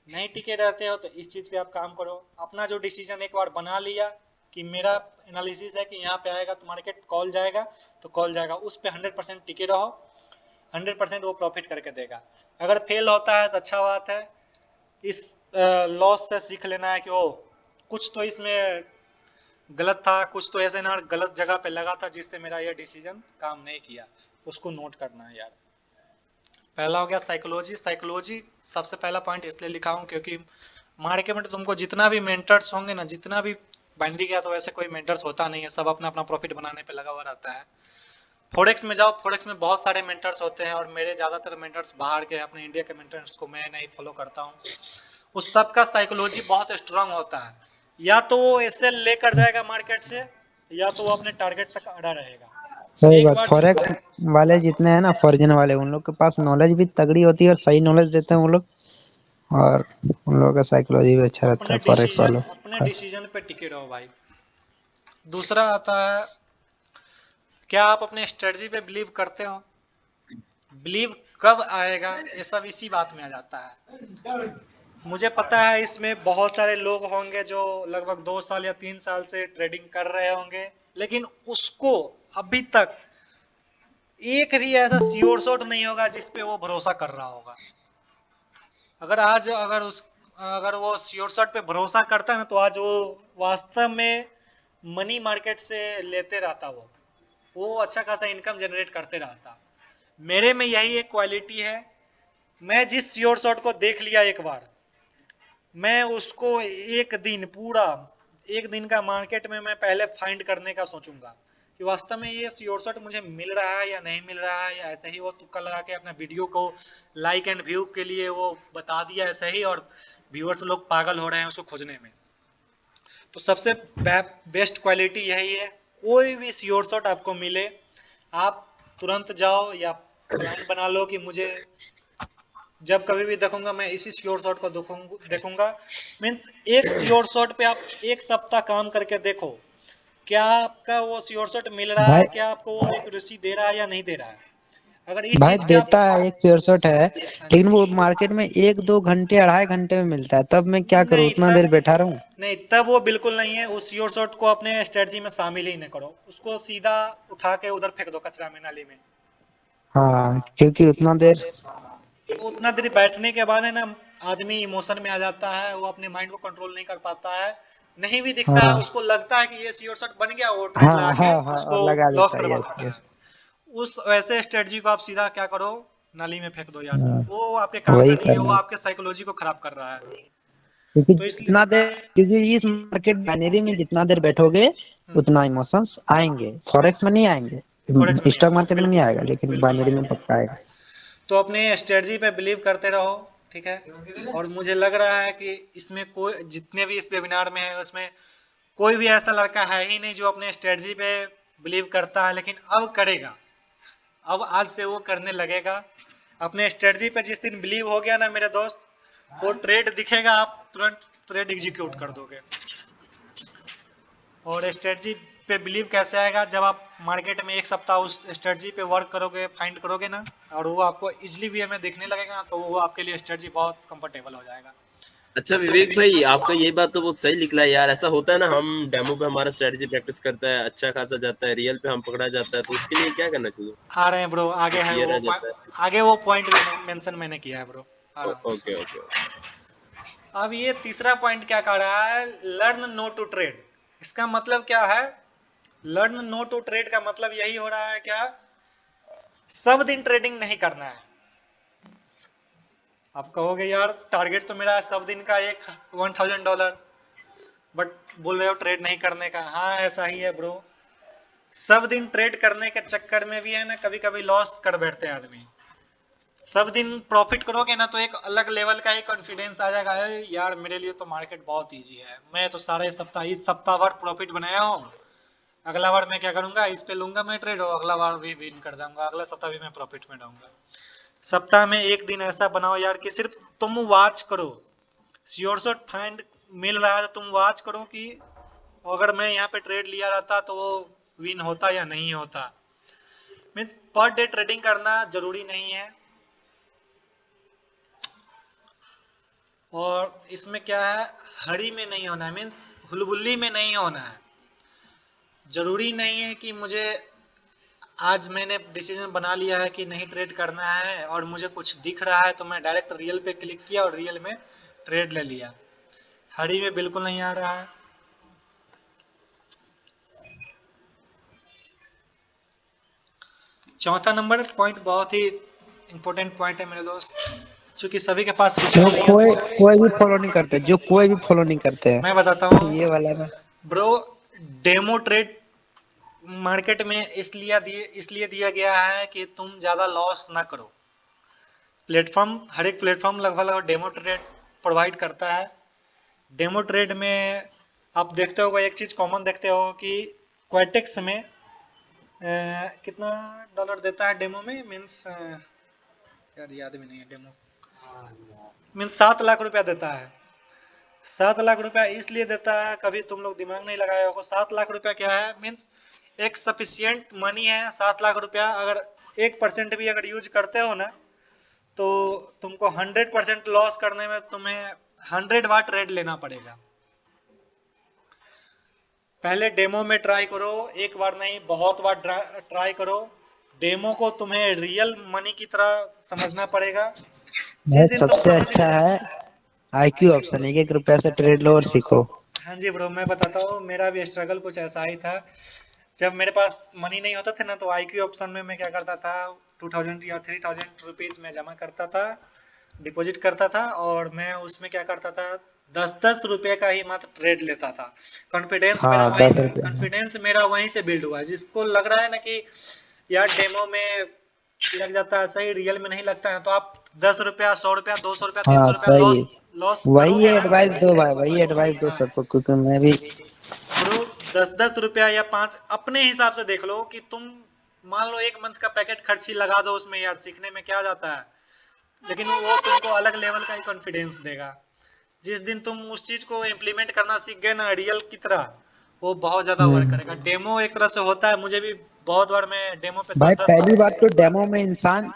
Speaker 1: नहीं टिके रहते हो, तो इस चीज पे आप काम करो। अपना जो डिसीजन एक बार बना लिया कि मेरा एनालिसिस है कि यहाँ पे आएगा तो मार्केट कॉल जाएगा, तो कॉल जाएगा, उस पे 100% टिके रहो, 100% वो प्रॉफिट करके देगा। अगर फेल होता है तो अच्छा बात है, इस लॉस से सीख लेना है कि ओ, कुछ तो इसमें गलत था, कुछ तो ऐसे ना गलत जगह पे लगा था जिससे मेरा यह डिसीजन काम नहीं किया, उसको नोट करना है यार। पहला हो गया साइकोलॉजी। साइकोलॉजी सबसे पहला पॉइंट इसलिए लिखा हूँ क्योंकि मार्केट में तुमको जितना भी मेंटर्स होंगे ना, जितना भी बाइंडिंग या तो वैसे कोई मेंटर्स होता नहीं है, सब अपना अपना प्रॉफिट बनाने पे लगा हुआ रहता है। फोरेक्स में जाओ, फोरेक्स में बहुत सारे मेंटर्स होते हैं, और मेरे ज्यादातर मेंटर्स बाहर के, अपने इंडिया के मेंटर्स को मैं नहीं फॉलो करता हूँ। उस सब का साइकोलॉजी बहुत स्ट्रांग होता है। या तो वो ऐसे लेकर जाएगा मार्केट से, या तो वो अपने टारगेट तक अड़ा रहेगा।
Speaker 5: सही
Speaker 1: एक
Speaker 5: बात।
Speaker 1: बार जो
Speaker 5: फॉरेक्स वाले जितने हैं ना, फॉर्जन वाले, उन लोग के पास नॉलेज भी तगड़ी होती है और सही नॉलेज देते हैं वो लोग, और उन लोगों का साइकोलॉजी भी अच्छा रहता है फॉरेक्स वालों
Speaker 1: अपने
Speaker 5: का।
Speaker 1: डिसीजन पे टिके रहो भाई। दूसरा आता है, क्या आप अपने स्ट्रेटजी पे बिलीव करते हो? बिलीव कब आएगा ये सब इसी बात में आ जाता है। मुझे पता है इसमें बहुत सारे लोग होंगे जो लगभग 2 साल या 3 साल से ट्रेडिंग कर रहे होंगे, लेकिन उसको अभी तक एक भी ऐसा श्योर शॉट नहीं होगा जिसपे वो भरोसा कर रहा होगा। अगर वो श्योर शॉट पे भरोसा करता है ना, तो आज वो वास्तव में मनी मार्केट से लेते रहता, वो अच्छा खासा इनकम जनरेट करते रहता। मेरे में यही एक क्वालिटी है, मैं जिस श्योर शॉट को देख लिया एक बार, मैं उसको एक दिन का मार्केट में मैं पहले फाइंड करने का सोचूंगा कि वास्तव में ये श्योर शॉट मुझे मिल रहा है या नहीं मिल रहा है, या ऐसे ही वो तुक्का लगा के अपना वीडियो को लाइक एंड व्यू के लिए वो बता दिया ऐसे ही, और व्यूअर्स लोग पागल हो रहे हैं उसको खोजने में। तो सबसे बेस्ट क्वालिटी यही है, कोई भी श्योर शॉट आपको मिले, आप तुरंत जाओ या प्लान बना लो कि मुझे जब कभी भी देखूंगा मैं इसी श्योर शॉट को देखूंगा। मीन्स एक श्योर शॉट पे आप एक सप्ताह काम करके देखो, क्या आपका वो श्योर शॉट मिल रहा
Speaker 4: भाई
Speaker 1: है, क्या आपको वो एक्यूरेसी दे रहा है या नहीं दे रहा है। अगर इस
Speaker 4: भाई
Speaker 1: चीज पे आप
Speaker 4: देता है, एक श्योर शॉट है, लेकिन वो मार्केट में 1-2 घंटे 2.5 घंटे में मिलता है, तब मैं क्या करूँ,
Speaker 1: नहीं
Speaker 4: उतना
Speaker 1: तब
Speaker 4: देर बैठा रहूं?
Speaker 1: नहीं तब वो बिल्कुल नहीं है, उस श्योर शॉट को अपने स्ट्रेटजी में शामिल ही नहीं करो, उसको सीधा उठा के उधर फेंक दो कचरा में, नाली में।
Speaker 4: हाँ, क्योंकि उतना देर
Speaker 1: उतना देर बैठने के बाद है ना, आदमी इमोशन में आ जाता है, वो अपने माइंड को कंट्रोल नहीं कर पाता है, नहीं भी दिखता है,
Speaker 4: हाँ
Speaker 1: उसको लगता है कि ये श्योर शॉट बन गया, वो ट्रेड
Speaker 4: हाँ
Speaker 1: लगा के
Speaker 4: हाँ हाँ,
Speaker 1: उसको
Speaker 4: और लगा
Speaker 1: लॉस
Speaker 4: देता है,
Speaker 1: करवा
Speaker 4: यस
Speaker 1: देता
Speaker 4: यस।
Speaker 1: है। उस वैसे स्ट्रेटजी को आप सीधा क्या करो, नाली में फेंक दो यार,
Speaker 4: हाँ,
Speaker 1: वो आपके काम का
Speaker 4: वही
Speaker 1: नहीं है, वो
Speaker 4: करना।
Speaker 1: आपके साइकोलॉजी को खराब कर रहा है।
Speaker 5: क्योंकि
Speaker 1: तो इसलिए
Speaker 5: जितना देर, क्योंकि इस मार्केट बाइनरी में जितना देर बैठोगे उतना इमोशंस आएंगे, फॉरेक्स में नहीं आएंगे,
Speaker 1: फॉरेक्स में नहीं
Speaker 5: स्टॉक
Speaker 1: आएगा,
Speaker 5: मार्केट में नहीं
Speaker 1: बिल्कुल
Speaker 5: आएगा, लेकिन
Speaker 1: बिल्कुल नहीं
Speaker 5: बाइनरी में
Speaker 1: आएगा।
Speaker 5: पक्का आएगा।
Speaker 1: तो अपने स्ट्रेटजी पे बिलीव करते रहो, ठीक है। और मुझे लग रहा है कि इसमें कोई, जितने भी इस वेबिनार में है उसमें कोई भी ऐसा लड़का है ही नहीं जो अपने स्ट्रेटजी पे बिलीव करता है, लेकिन अब करेगा, अब आज से वो करने लगेगा। अपने स्ट्रेटजी पे जिस दिन बिलीव हो गया ना मेरे दोस्त, वो ट्रेड दिखेगा, आप तुरंत ट्रेड एग्जीक्यूट कर दोगे। और स्ट्रेटजी पे बिलीव कैसे आएगा, जब आप मार्केट में एक सप्ताह उस स्ट्रेटजी पे वर्क करोगे, फाइंड करोगे ना, और वो आपको इजिली वे में दिखने लगेगा, तो वो आपके लिए स्ट्रेटजी बहुत कंफर्टेबल हो जाएगा।
Speaker 2: अच्छा विवेक भाई, आपका ये बात तो बहुत सही निकला है यार। ऐसा होता है ना, हम डेमो पे हमारा स्ट्रेटजी प्रैक्टिस करता है, अच्छा खासा जाता है, रियल पे हम पकड़ा जाता है, तो उसके लिए क्या करना चाहिए?
Speaker 1: आ रहे हैं ब्रो, आगे है
Speaker 2: क्लियर
Speaker 1: वो
Speaker 2: आ जाता है।
Speaker 1: आगे वो पॉइंट भी मेंशन मैंने किया है ब्रो, आ रहा हूँ।
Speaker 2: Okay okay.
Speaker 1: अब ये तीसरा पॉइंट क्या कह रहा है, लर्न नो टू ट्रेड। इसका मतलब क्या है, लर्न नो टू ट्रेड का मतलब यही हो रहा है क्या, सब दिन ट्रेडिंग नहीं करना है। आप कहोगे यार टारगेट तो मेरा सब दिन का एक $1000, बट बोल रहे हो ट्रेड नहीं करने का। हाँ ऐसा ही है ब्रो, सब दिन ट्रेड करने के चक्कर में भी है ना, कभी कभी लॉस कर बैठते हैं आदमी। सब दिन प्रॉफिट करोगे ना, तो एक अलग लेवल का ही कॉन्फिडेंस आ जाएगा, "अरे यार मेरे लिए तो मार्केट बहुत इजी है, मैं तो सारे सप्ताह इस सप्ताह भर प्रॉफिट बनाया हूँ, अगला बार मैं क्या करूंगा, इस पे लूंगा मैं ट्रेड, और अगला बार भी विन कर जाऊंगा, अगला सप्ताह भी मैं प्रॉफिट में रहूंगा"। सप्ताह में एक दिन ऐसा बनाओ यार कि सिर्फ तुम वॉच करो, श्योर शॉट फाइंड मिल रहा है तो तुम वॉच करो कि अगर मैं यहाँ पे ट्रेड लिया रहता तो वो विन होता या नहीं होता। मीन्स पर डे ट्रेडिंग करना जरूरी नहीं है। और इसमें क्या है, हरी में नहीं होना है, मीन्स हुलबुल्ली में नहीं होना है। जरूरी नहीं है कि मुझे, आज मैंने डिसीजन बना लिया है कि नहीं ट्रेड करना है और मुझे कुछ दिख रहा है तो मैं डायरेक्ट रियल पे क्लिक किया और रियल में ट्रेड ले लिया, हरी में बिल्कुल नहीं आ रहा है। चौथा नंबर पॉइंट बहुत ही इंपॉर्टेंट पॉइंट है मेरे दोस्त, क्योंकि सभी के पास रुपया
Speaker 5: जो
Speaker 1: नहीं
Speaker 5: कोई
Speaker 1: है।
Speaker 5: कोई भी फॉलो नहीं करते, जो कोई भी फॉलो नहीं करते
Speaker 1: मैं बताता
Speaker 5: हैं
Speaker 1: हूँ
Speaker 5: ये वाला ना।
Speaker 1: ब्रो, डेमो ट्रेड मार्केट में इसलिए दिया गया है कि तुम ज्यादा लॉस ना करो। प्लेटफॉर्म, हर एक प्लेटफॉर्म लगभग डेमो ट्रेड प्रोवाइड करता है। डेमो ट्रेड में आप देखते हो, एक चीज कॉमन देखते हो कि क्वाटेक्स में कितना डॉलर देता है डेमो में, मीन्स यार याद भी नहीं है, डेमो मीन्स 7 लाख रुपया देता है। 7 लाख रुपया इसलिए देता है, कभी तुम लोग दिमाग नहीं लगाए होगा। 7 लाख रुपया क्या है, मीन्स एक सफिशियंट मनी है। 7 लाख रुपया अगर 1% भी अगर यूज करते हो ना, तो तुमको 100% लॉस करने में तुम्हें 100 वाट रेट लेना पड़ेगा। पहले डेमो में ट्राई करो, एक बार नहीं बहुत बार ट्राई करो। डेमो को तुम्हें रियल मनी की तरह समझना पड़ेगा। जिस
Speaker 5: भाई
Speaker 1: दिन तुम
Speaker 5: सबसे
Speaker 1: समझ
Speaker 5: अच्छा है IQ ऑप्शन, 1-1 रुपया से ट्रेड लो और सीखो।
Speaker 1: हाँ जी ब्रो, मैं बताता हूँ, मेरा भी स्ट्रगल कुछ ऐसा ही था। जब मेरे पास मनी नहीं होता था ना, तो IQ ऑप्शन में मैं क्या करता था, 2000 या 3000 रुपीज में जमा करता था, डिपॉजिट करता था, और मैं उसमें क्या करता था, 10-10 रुपए का ही मात्र ट्रेड लेता था।
Speaker 5: हाँ 10 रुपया।
Speaker 1: कॉन्फिडेंस मेरा वहीं से बिल्ड हुआ है। जिसको लग रहा है ना कि यार डेमो में लग जाता है सही, रियल में नहीं लगता है, तो आप 10 रुपया, 100 रुपया, 200 रुपया, तीन
Speaker 5: हाँ
Speaker 1: सौ रुपया
Speaker 5: सही,
Speaker 1: लॉस लॉस
Speaker 5: वही
Speaker 1: करोगे ना।
Speaker 5: एडवाइस दो भाई, वही एडवाइस दो
Speaker 1: हाँ
Speaker 5: सबको, क्योंकि मैं भी।
Speaker 1: ब्रो, 10-10 रुपया या 5 अपने हिसाब से देख लो कि तुम मान लो 1 मंथ का पैकेट खर्ची लगा दो उसमें, यार सीखने में क्या जाता है, लेकिन वो तुमको अलग लेवल का ही कॉन्फिडेंस देगा। जिस दिन तुम उस चीज को इम्प्लीमेंट करना सीख गए ना रियल की तरह, वो बहुत ज्यादा वर्क
Speaker 5: हम्म।
Speaker 1: करेगा। डेमो एक तरह से होता है, मुझे भी बहुत बार मैं डेमो पे
Speaker 5: भाई
Speaker 1: 10-10।
Speaker 5: पहली बात तो डेमो में इंसान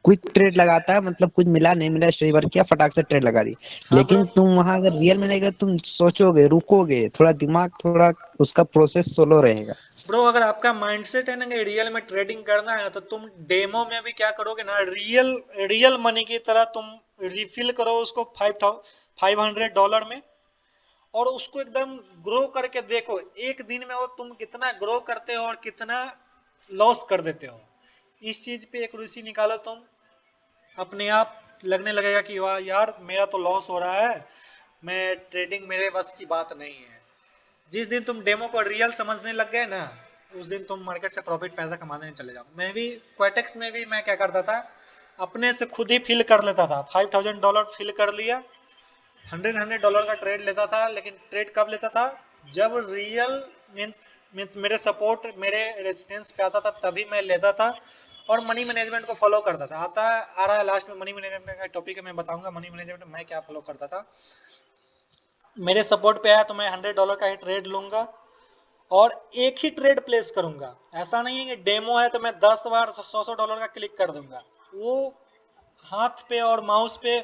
Speaker 5: क्विक ट्रेड लगाता है, मतलब कुछ मिला नहीं मिला स्ट्री वर्क किया फटाक से ट्रेड लगा दी।
Speaker 1: हाँ ब्रो,
Speaker 5: लेकिन तुम वहां अगर रियल में नहीं गए, तुम सोचोगे, रुकोगे, थोड़ा दिमाग, थोड़ा उसका प्रोसेस स्लो रहेगा।
Speaker 1: ब्रो अगर आपका माइंडसेट है ना कि रियल में ट्रेडिंग करना है, तो तुम डेमो में भी क्या करोगे ना, रियल रियल मनी की तरह तुम रिफिल करो उसको $500 में, और उसको एकदम ग्रो करके देखो एक दिन में वो तुम कितना ग्रो करते हो और कितना लॉस कर देते हो। इस चीज पे एक रुचि निकालो तुम, अपने आप लगने लगेगा कि वाह यार मेरा तो लॉस हो रहा है, मैं ट्रेडिंग मेरे बस की बात नहीं है। जिस दिन तुम डेमो को रियल समझने लग गए ना, उस दिन तुम मार्केट से प्रॉफिट पैसा कमाने चले जाओ। मैं भी क्वाटेक्स में भी मैं क्या करता था, अपने से खुद ही फिल कर लेता था। $5000 फिल कर लिया, 100 $100 का ट्रेड लेता था। लेकिन ट्रेड कब लेता था, जब रियल मीन्स मीन्स मेरे सपोर्ट मेरे रेजिस्टेंस पे आता था, तभी मैं लेता था। और मनी मैनेजमेंट को फॉलो करता था। आ रहा है लास्ट में मनी मैनेजमेंट का टॉपिक है, मैं बताऊंगा मनी मैनेजमेंट में मैं क्या फॉलो करता था। मेरे सपोर्ट पे आया तो मैं $100 का ही ट्रेड लूंगा और एक ही ट्रेड प्लेस करूंगा। ऐसा नहीं है कि डेमो है तो मैं 10 बार $100 का क्लिक कर दूंगा। वो हाथ पे और माउस पे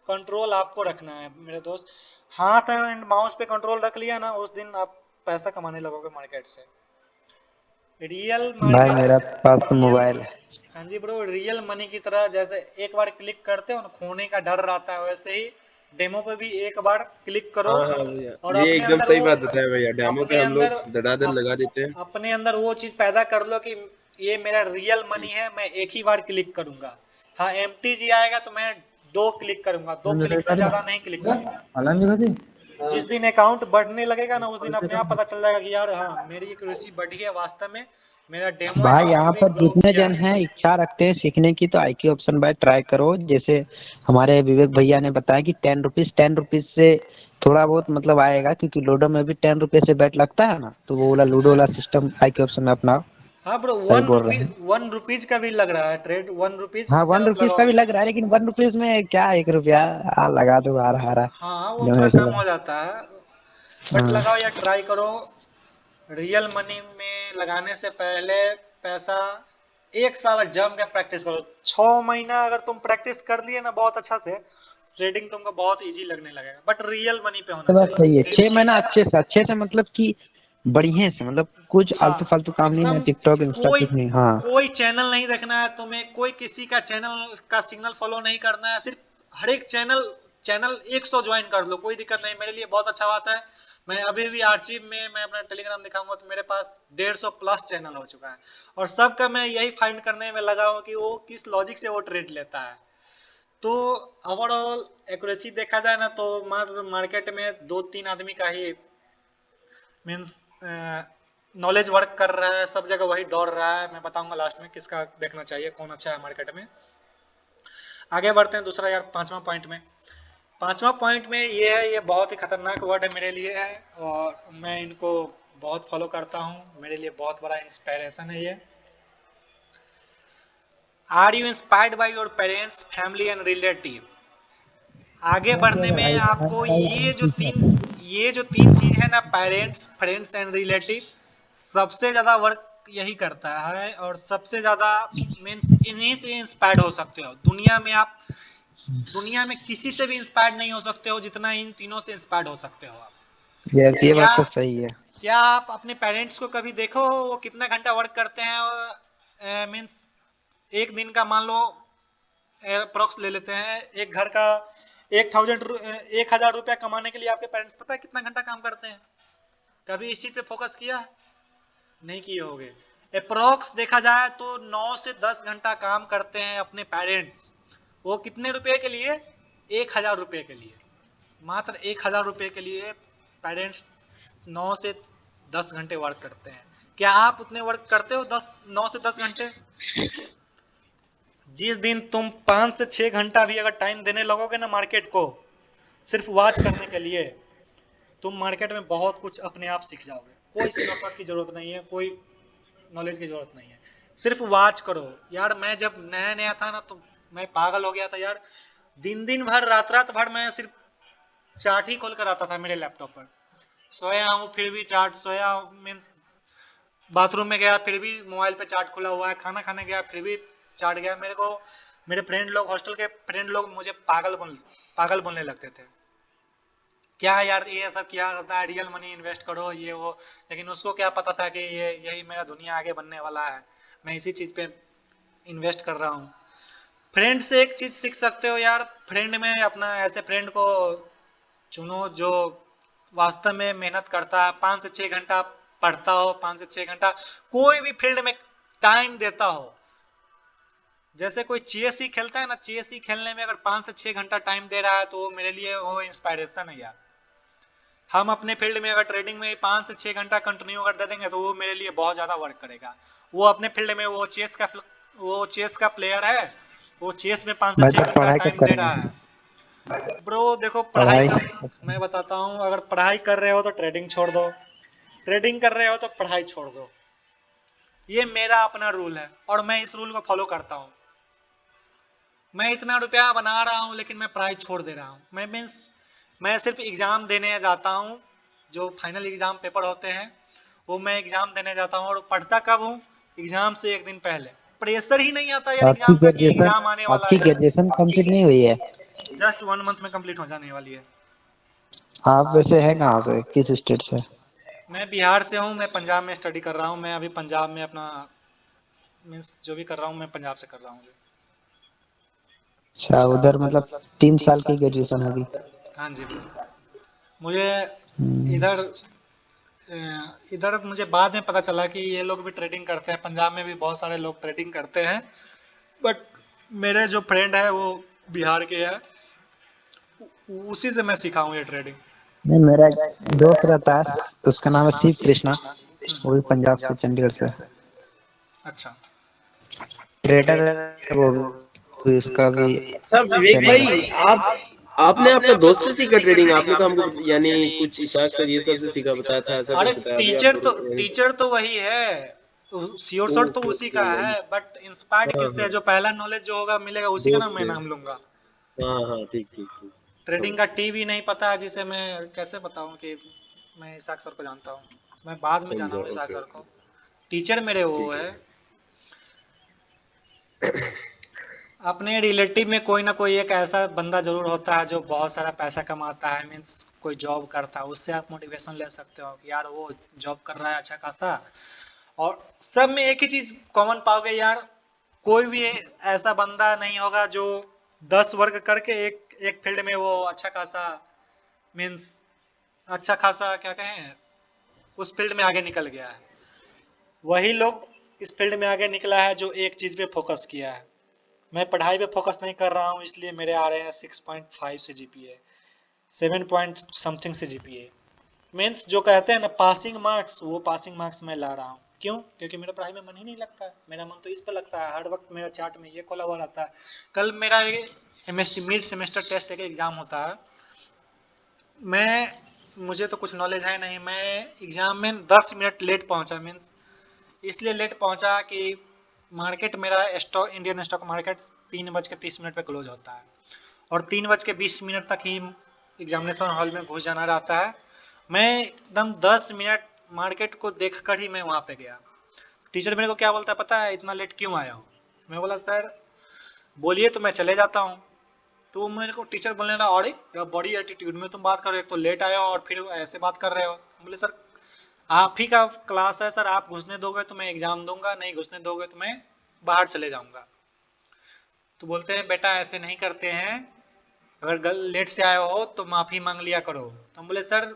Speaker 1: कंट्रोल आपको रखना है मेरे दोस्त। हाथ एंड माउस पे कंट्रोल रख लिया ना, उस दिन आप पैसा कमाने लगोगे मार्केट से। रियल
Speaker 5: भाई
Speaker 1: मार्केट,
Speaker 5: मेरा पास तो
Speaker 1: रियल,
Speaker 5: मोबाइल है।
Speaker 1: हाँ जी ब्रो, रियल मनी की तरह जैसे एक बार क्लिक करते हो ना खोने का डर रहता है, वैसे ही डेमो पे भी एक बार क्लिक करो
Speaker 2: हाँ हाँ भैया,
Speaker 1: और
Speaker 2: ये
Speaker 1: अपने
Speaker 2: एकदम
Speaker 1: अंदर
Speaker 2: सही
Speaker 1: वो
Speaker 2: बात बताया भैया। डेमो पे
Speaker 1: अपने
Speaker 2: हम लोग
Speaker 1: अंदर
Speaker 2: धड़ाधड़ लगा देते हैं।
Speaker 1: अपने अंदर वो चीज पैदा कर लो कि ये मेरा रियल मनी है, मैं एक ही बार क्लिक करूंगा। हाँ MTG आएगा तो मैं 2 क्लिक करूंगा, 2 क्लिक से ज्यादा नहीं क्लिक करूंगा। जिस दिन अकाउंट बढ़ने लगेगा ना, उस दिन अपने आप पता चल जाएगा कि यार हाँ मेरी एक रुचि बढ़ी है वास्तव में, मेरा डेमो
Speaker 5: भाई
Speaker 1: अकाउंट
Speaker 5: यहाँ
Speaker 1: भी
Speaker 5: पर
Speaker 1: ग्रो
Speaker 5: जितने
Speaker 1: किया
Speaker 5: जन
Speaker 1: है।
Speaker 5: हैं इच्छा रखते हैं सीखने की, तो IQ ऑप्शन भाई ट्राई करो। जैसे हमारे विवेक भैया ने बताया कि 10 रुपीज से थोड़ा बहुत मतलब आएगा, क्योंकि लूडो में भी 10 रुपये से बैट लगता है ना, तो वो वाला लूडो वाला
Speaker 1: हाँ
Speaker 5: सिस्टम IQ ऑप्शन में अपनाओ।
Speaker 1: हाँ ब्रो,
Speaker 5: सही
Speaker 1: वन
Speaker 5: बोल रहे
Speaker 1: रुपीज
Speaker 5: हैं।
Speaker 1: 1 रुपीज का भी लग रहा है ट्रेड, 1 रुपीज
Speaker 5: हाँ
Speaker 1: से
Speaker 5: 1 रुपीज का
Speaker 1: लगाओ।
Speaker 5: भी लग रहा है, लेकिन 1 रुपीज में क्या 1 रुपया लगा दो, आ रहा
Speaker 1: हाँ वो
Speaker 5: जो
Speaker 1: थोड़ा
Speaker 5: है से
Speaker 1: कम
Speaker 5: लगा।
Speaker 1: हो जाता है, बट
Speaker 5: हाँ
Speaker 1: लगाओ या ट्राई करो। रियल मनी में लगाने से पहले पैसा 1 साल जम के प्रैक्टिस करो। 6 महीना अगर तुम प्रैक्टिस कर लिए ना बहुत अच्छा से, ट्रेडिंग तुमको बहुत इजी लगने लगेगा। बट रियल मनी पे होना
Speaker 5: तो बस सही
Speaker 1: चाहिए
Speaker 5: है, छह
Speaker 1: डेमो।
Speaker 5: महीना अच्छे से मतलब कि बढ़िया से, मतलब कुछ
Speaker 1: हाँ
Speaker 5: आलतू फालतू काम नहीं, ना
Speaker 1: एकदम,
Speaker 5: टिकटॉक इंस्टा
Speaker 1: कोई
Speaker 5: कुछ नहीं। हाँ
Speaker 1: कोई चैनल नहीं देखना है तुम्हें, कोई किसी का चैनल का सिग्नल फॉलो नहीं करना है। सिर्फ हर एक चैनल चैनल 100 ज्वाइन कर लो, कोई दिक्कत नहीं। मेरे लिए बहुत अच्छा बात है। मैं अभी भी आर्चिव में मैं अपना टेलीग्राम दिखाऊंगा तो मेरे पास 150 प्लस चैनल हो चुका है, और सबका मैं यही फाइंड करने में लगा हूँ कि वो किस लॉजिक से वो ट्रेड लेता है। तो ओवरऑल एक्यूरेसी देखा जाए ना, तो मात्र मार्केट में 2-3 आदमी का ही मीन्स नॉलेज वर्क कर रहा है, सब जगह वही दौड़ रहा है। मैं बताऊंगा लास्ट में किसका देखना चाहिए, कौन अच्छा है मार्केट में। आगे बढ़ते हैं दूसरा यार, 5वां पॉइंट में। 5वां पॉइंट में ये है, ये बहुत ही खतरनाक वर्ड है मेरे लिए है, और मैं इनको बहुत फॉलो करता हूँ, मेरे लिए बहुत बड़ा इंस्पिरेशन है ये। Are you inspired by your parents, family and relative? आगे बढ़ने में आपको ये जो तीन चीज है ना, पेरेंट्स, फ्रेंड्स एंड रिलेटिव, सबसे ज्यादा वर्क यही करता है, और सबसे ज्यादा मीन्स इन्हीं से इंस्पायर्ड हो सकते हो। दुनिया में किसी से भी इंस्पायर्ड नहीं हो सकते हो जितना इन तीनों से इंस्पायर्ड हो सकते हो आप।
Speaker 5: यस, ये
Speaker 1: क्या
Speaker 5: बात तो सही है।
Speaker 1: क्या आप अपने पेरेंट्स को कभी देखो वो कितना घंटा वर्क करते हैं? मीन्स एक दिन का मान लो अप्रोक्स ले लेते हैं, एक घर का 1,000 रुपया कमाने के लिए आपके पेरेंट्स पता है कितना घंटा काम करते हैं? कभी इस चीज पे फोकस किया? नहीं किए होगे। अप्रोक्स देखा जाए तो 9 से 10 घंटा काम करते हैं अपने पेरेंट्स। वो कितने रुपए के लिए? 1,000 रुपए के लिए। मात्र 1,000 रुपए के लिए पेरेंट्स 9 से 10 घंटे वर्क करते हैं। क्या आप उतने वर्क करते हो 9 से 10 घंटे? जिस दिन तुम 5 से 6 घंटा भी अगर टाइम देने लगोगे ना मार्केट को, सिर्फ वॉच करने के लिए, तुम मार्केट में बहुत कुछ अपने आप सीख जाओगे। कोई शॉर्टकट की जरूरत नहीं है, कोई नॉलेज की जरूरत नहीं है, सिर्फ वॉच करो। यार मैं जब नया नया था ना तो मैं पागल हो गया था यार। दिन दिन भर रात रात भर मैं सिर्फ चार्ट ही खोल कर आता था मेरे लैपटॉप पर। सोया हूँ फिर भी चार्ट, सोया मीन्स बाथरूम में गया फिर भी मोबाइल पे चार्ट खुला हुआ है, खाना खाने गया फिर भी चार्ट गया। मेरे फ्रेंड लोग, हॉस्टल के फ्रेंड लोग मुझे पागल बोलने लगते थे। क्या यार ये सब क्या होता है, रियल मनी इन्वेस्ट करो ये वो। लेकिन उसको क्या पता था कि ये यही मेरा दुनिया आगे बनने वाला है, मैं इसी चीज पे इन्वेस्ट कर रहा हूँ। फ्रेंड से एक चीज सीख सकते हो यार, फ्रेंड में अपना ऐसे फ्रेंड को चुनो जो वास्तव में मेहनत करता है, 5 से 6 घंटा पढ़ता हो, 5 से 6 घंटा कोई भी फील्ड में टाइम देता हो। जैसे कोई चेस ही खेलता है ना, चेस ही खेलने में अगर 5 से 6 घंटा टाइम दे रहा है तो मेरे लिए वो इंस्पायरेशन है यार। हम अपने फील्ड में अगर ट्रेडिंग में 5 से 6 घंटा कंटिन्यू अगर दे देंगे तो वो मेरे लिए बहुत ज्यादा वर्क करेगा। वो अपने फील्ड में वो चेस का प्लेयर है, वो चेस में पाँच से
Speaker 5: भाई
Speaker 1: छह
Speaker 5: तो
Speaker 1: घंटा
Speaker 5: पढ़ाई कब
Speaker 1: टाइम दे रहा
Speaker 5: करेंगे?
Speaker 1: है। ब्रो देखो पढ़ाई
Speaker 5: पढ़ाई।
Speaker 1: का मैं बताता हूँ, अगर पढ़ाई कर रहे हो तो ट्रेडिंग छोड़ दो, ट्रेडिंग कर रहे हो तो पढ़ाई छोड़ दो। ये मेरा अपना रूल है और मैं इस रूल को फॉलो करता हूँ। मैं इतना रुपया बना रहा हूँ लेकिन मैं पढ़ाई छोड़ दे रहा हूँ। मैं सिर्फ एग्जाम देने जाता हूँ, जो फाइनल एग्जाम पेपर होते हैं वो मैं एग्जाम देने जाता हूँ। और पढ़ता कब हूँ? एग्जाम से एक दिन पहले। प्रेशर ही नहीं आता यार
Speaker 5: आपकी
Speaker 1: एग्जाम का कि
Speaker 5: ग्रेजुएशन
Speaker 1: एग्जाम आने वाला
Speaker 5: आपकी
Speaker 1: है।
Speaker 5: ग्रेजुएशन कंप्लीट नहीं हुई है?
Speaker 1: जस्ट 1 मंथ में कंप्लीट हो जाने वाली है।
Speaker 5: आप वैसे है कहाँ से, किस स्टेट से?
Speaker 1: मैं बिहार से हूँ, मैं पंजाब में स्टडी कर रहा हूँ। मैं अभी पंजाब में अपना मीन्स जो भी कर रहा हूँ मैं पंजाब से कर रहा हूँ।
Speaker 5: अच्छा, उधर मतलब 3 साल की ग्रेजुएशन होगी।
Speaker 1: हाँ जी ब्रो। मुझे
Speaker 5: हम्म।
Speaker 1: इधर इधर मुझे बाद में पता चला कि ये लोग भी ट्रेडिंग करते हैं, पंजाब में भी बहुत सारे लोग ट्रेडिंग करते हैं। बट मेरे जो फ्रेंड है वो बिहार के है, उसी से मैं सीखा हूँ ये ट्रेडिंग।
Speaker 5: नहीं, मेरा एक दोस्त रहता है, उसका नाम है शिव कृष्णा। वो भी पंजाब से, चंडीगढ़ से
Speaker 1: अच्छा।
Speaker 5: ट्रेडर है। वो भी, उसका भी
Speaker 2: अच्छा विवेक
Speaker 5: चैनल
Speaker 2: भाई,
Speaker 5: है।
Speaker 2: आप आपने आपका दोस्त से सीखा ट्रेडिंग? आपने तो हमको यानी कुछ इशाक सर ये सब से सीखा बताया था, ऐसा
Speaker 1: अरे
Speaker 2: कुछ बताया अभी आप
Speaker 1: टीचर तो वही है, श्योर शॉट तो
Speaker 2: ओके
Speaker 1: उसी
Speaker 2: ओके
Speaker 1: का है। बट इंस्पायर्ड
Speaker 2: हाँ
Speaker 1: किससे है?
Speaker 2: हाँ,
Speaker 1: जो पहला नॉलेज जो होगा मिलेगा उसी का ना
Speaker 2: दोस्त
Speaker 1: मैं
Speaker 2: से,
Speaker 1: नाम लूंगा।
Speaker 2: हाँ हाँ, ठीक ठीक ठीक,
Speaker 1: ट्रेडिंग
Speaker 2: समझ
Speaker 1: का
Speaker 2: गया।
Speaker 1: टी भी नहीं पता है जिसे मैं कैसे बताऊं कि मैं इसाक सर को जानता हूँ। मैं बाद में जाना
Speaker 2: समझा,
Speaker 1: हूँ इसाक
Speaker 2: ओके
Speaker 1: सर
Speaker 2: ओके,
Speaker 1: को। टीचर मेरे वो
Speaker 2: ठीक है।
Speaker 1: है। अपने रिलेटिव में कोई ना कोई एक ऐसा बंदा जरूर होता है जो बहुत सारा पैसा कमाता है, मीन्स कोई जॉब करता है, उससे आप मोटिवेशन ले सकते हो कि यार वो जॉब कर रहा है अच्छा खासा। और सब में एक ही चीज कॉमन पाओगे यार, कोई भी ऐसा बंदा नहीं होगा जो 10 वर्ग करके एक फील्ड में वो अच्छा खासा मीन्स अच्छा खासा क्या कहें उस फील्ड में आगे निकल गया है। वही लोग इस फील्ड में आगे निकला है जो एक चीज पे फोकस किया है। मैं पढ़ाई पे फोकस नहीं कर रहा हूँ इसलिए मेरे आ रहे हैं 6.5 से जीपीए, 7 पॉइंट समथिंग से जीपीए। मीन्स जो कहते हैं ना पासिंग मार्क्स, वो पासिंग मार्क्स मैं ला रहा हूँ। क्यों? क्योंकि मेरा पढ़ाई में मन ही नहीं लगता है। मेरा मन तो इस पर लगता है, हर वक्त मेरा चार्ट में ये खोला हुआ रहता है। कल मेरा मिड सेमेस्टर टेस्ट एक एग्जाम होता है। मैं मुझे तो कुछ नॉलेज है नहीं। मैं एग्जाम में 10 मिनट लेट पहुंचा, मीन्स इसलिए लेट पहुंचा कि मार्केट मेरा स्टॉक, इंडियन स्टॉक मार्केट 3:30 पे क्लोज होता है और 3:20 तक ही एग्जामिनेशन हॉल में घुस जाना रहता है। मैं एकदम 10 मिनट मार्केट को देखकर ही मैं वहां पे गया। टीचर मेरे को क्या बोलता है पता है, इतना लेट क्यों आया हो? मैं बोला सर बोलिए तो मैं चले जाता हूँ। तो मेरे को टीचर बोलने लगा, अरे यार बड़ी एटीट्यूड में तुम बात कर रहे हो, एक तो लेट आए हो और फिर ऐसे बात कर रहे हो। बोले सर आप ही का क्लास है सर, आप घुसने दोगे तो मैं एग्जाम दूंगा, नहीं घुसने दोगे तो मैं बाहर चले जाऊंगा। तो बोलते हैं बेटा ऐसे नहीं करते हैं, अगर लेट से आए हो तो माफी मांग लिया करो। तो हम बोले सर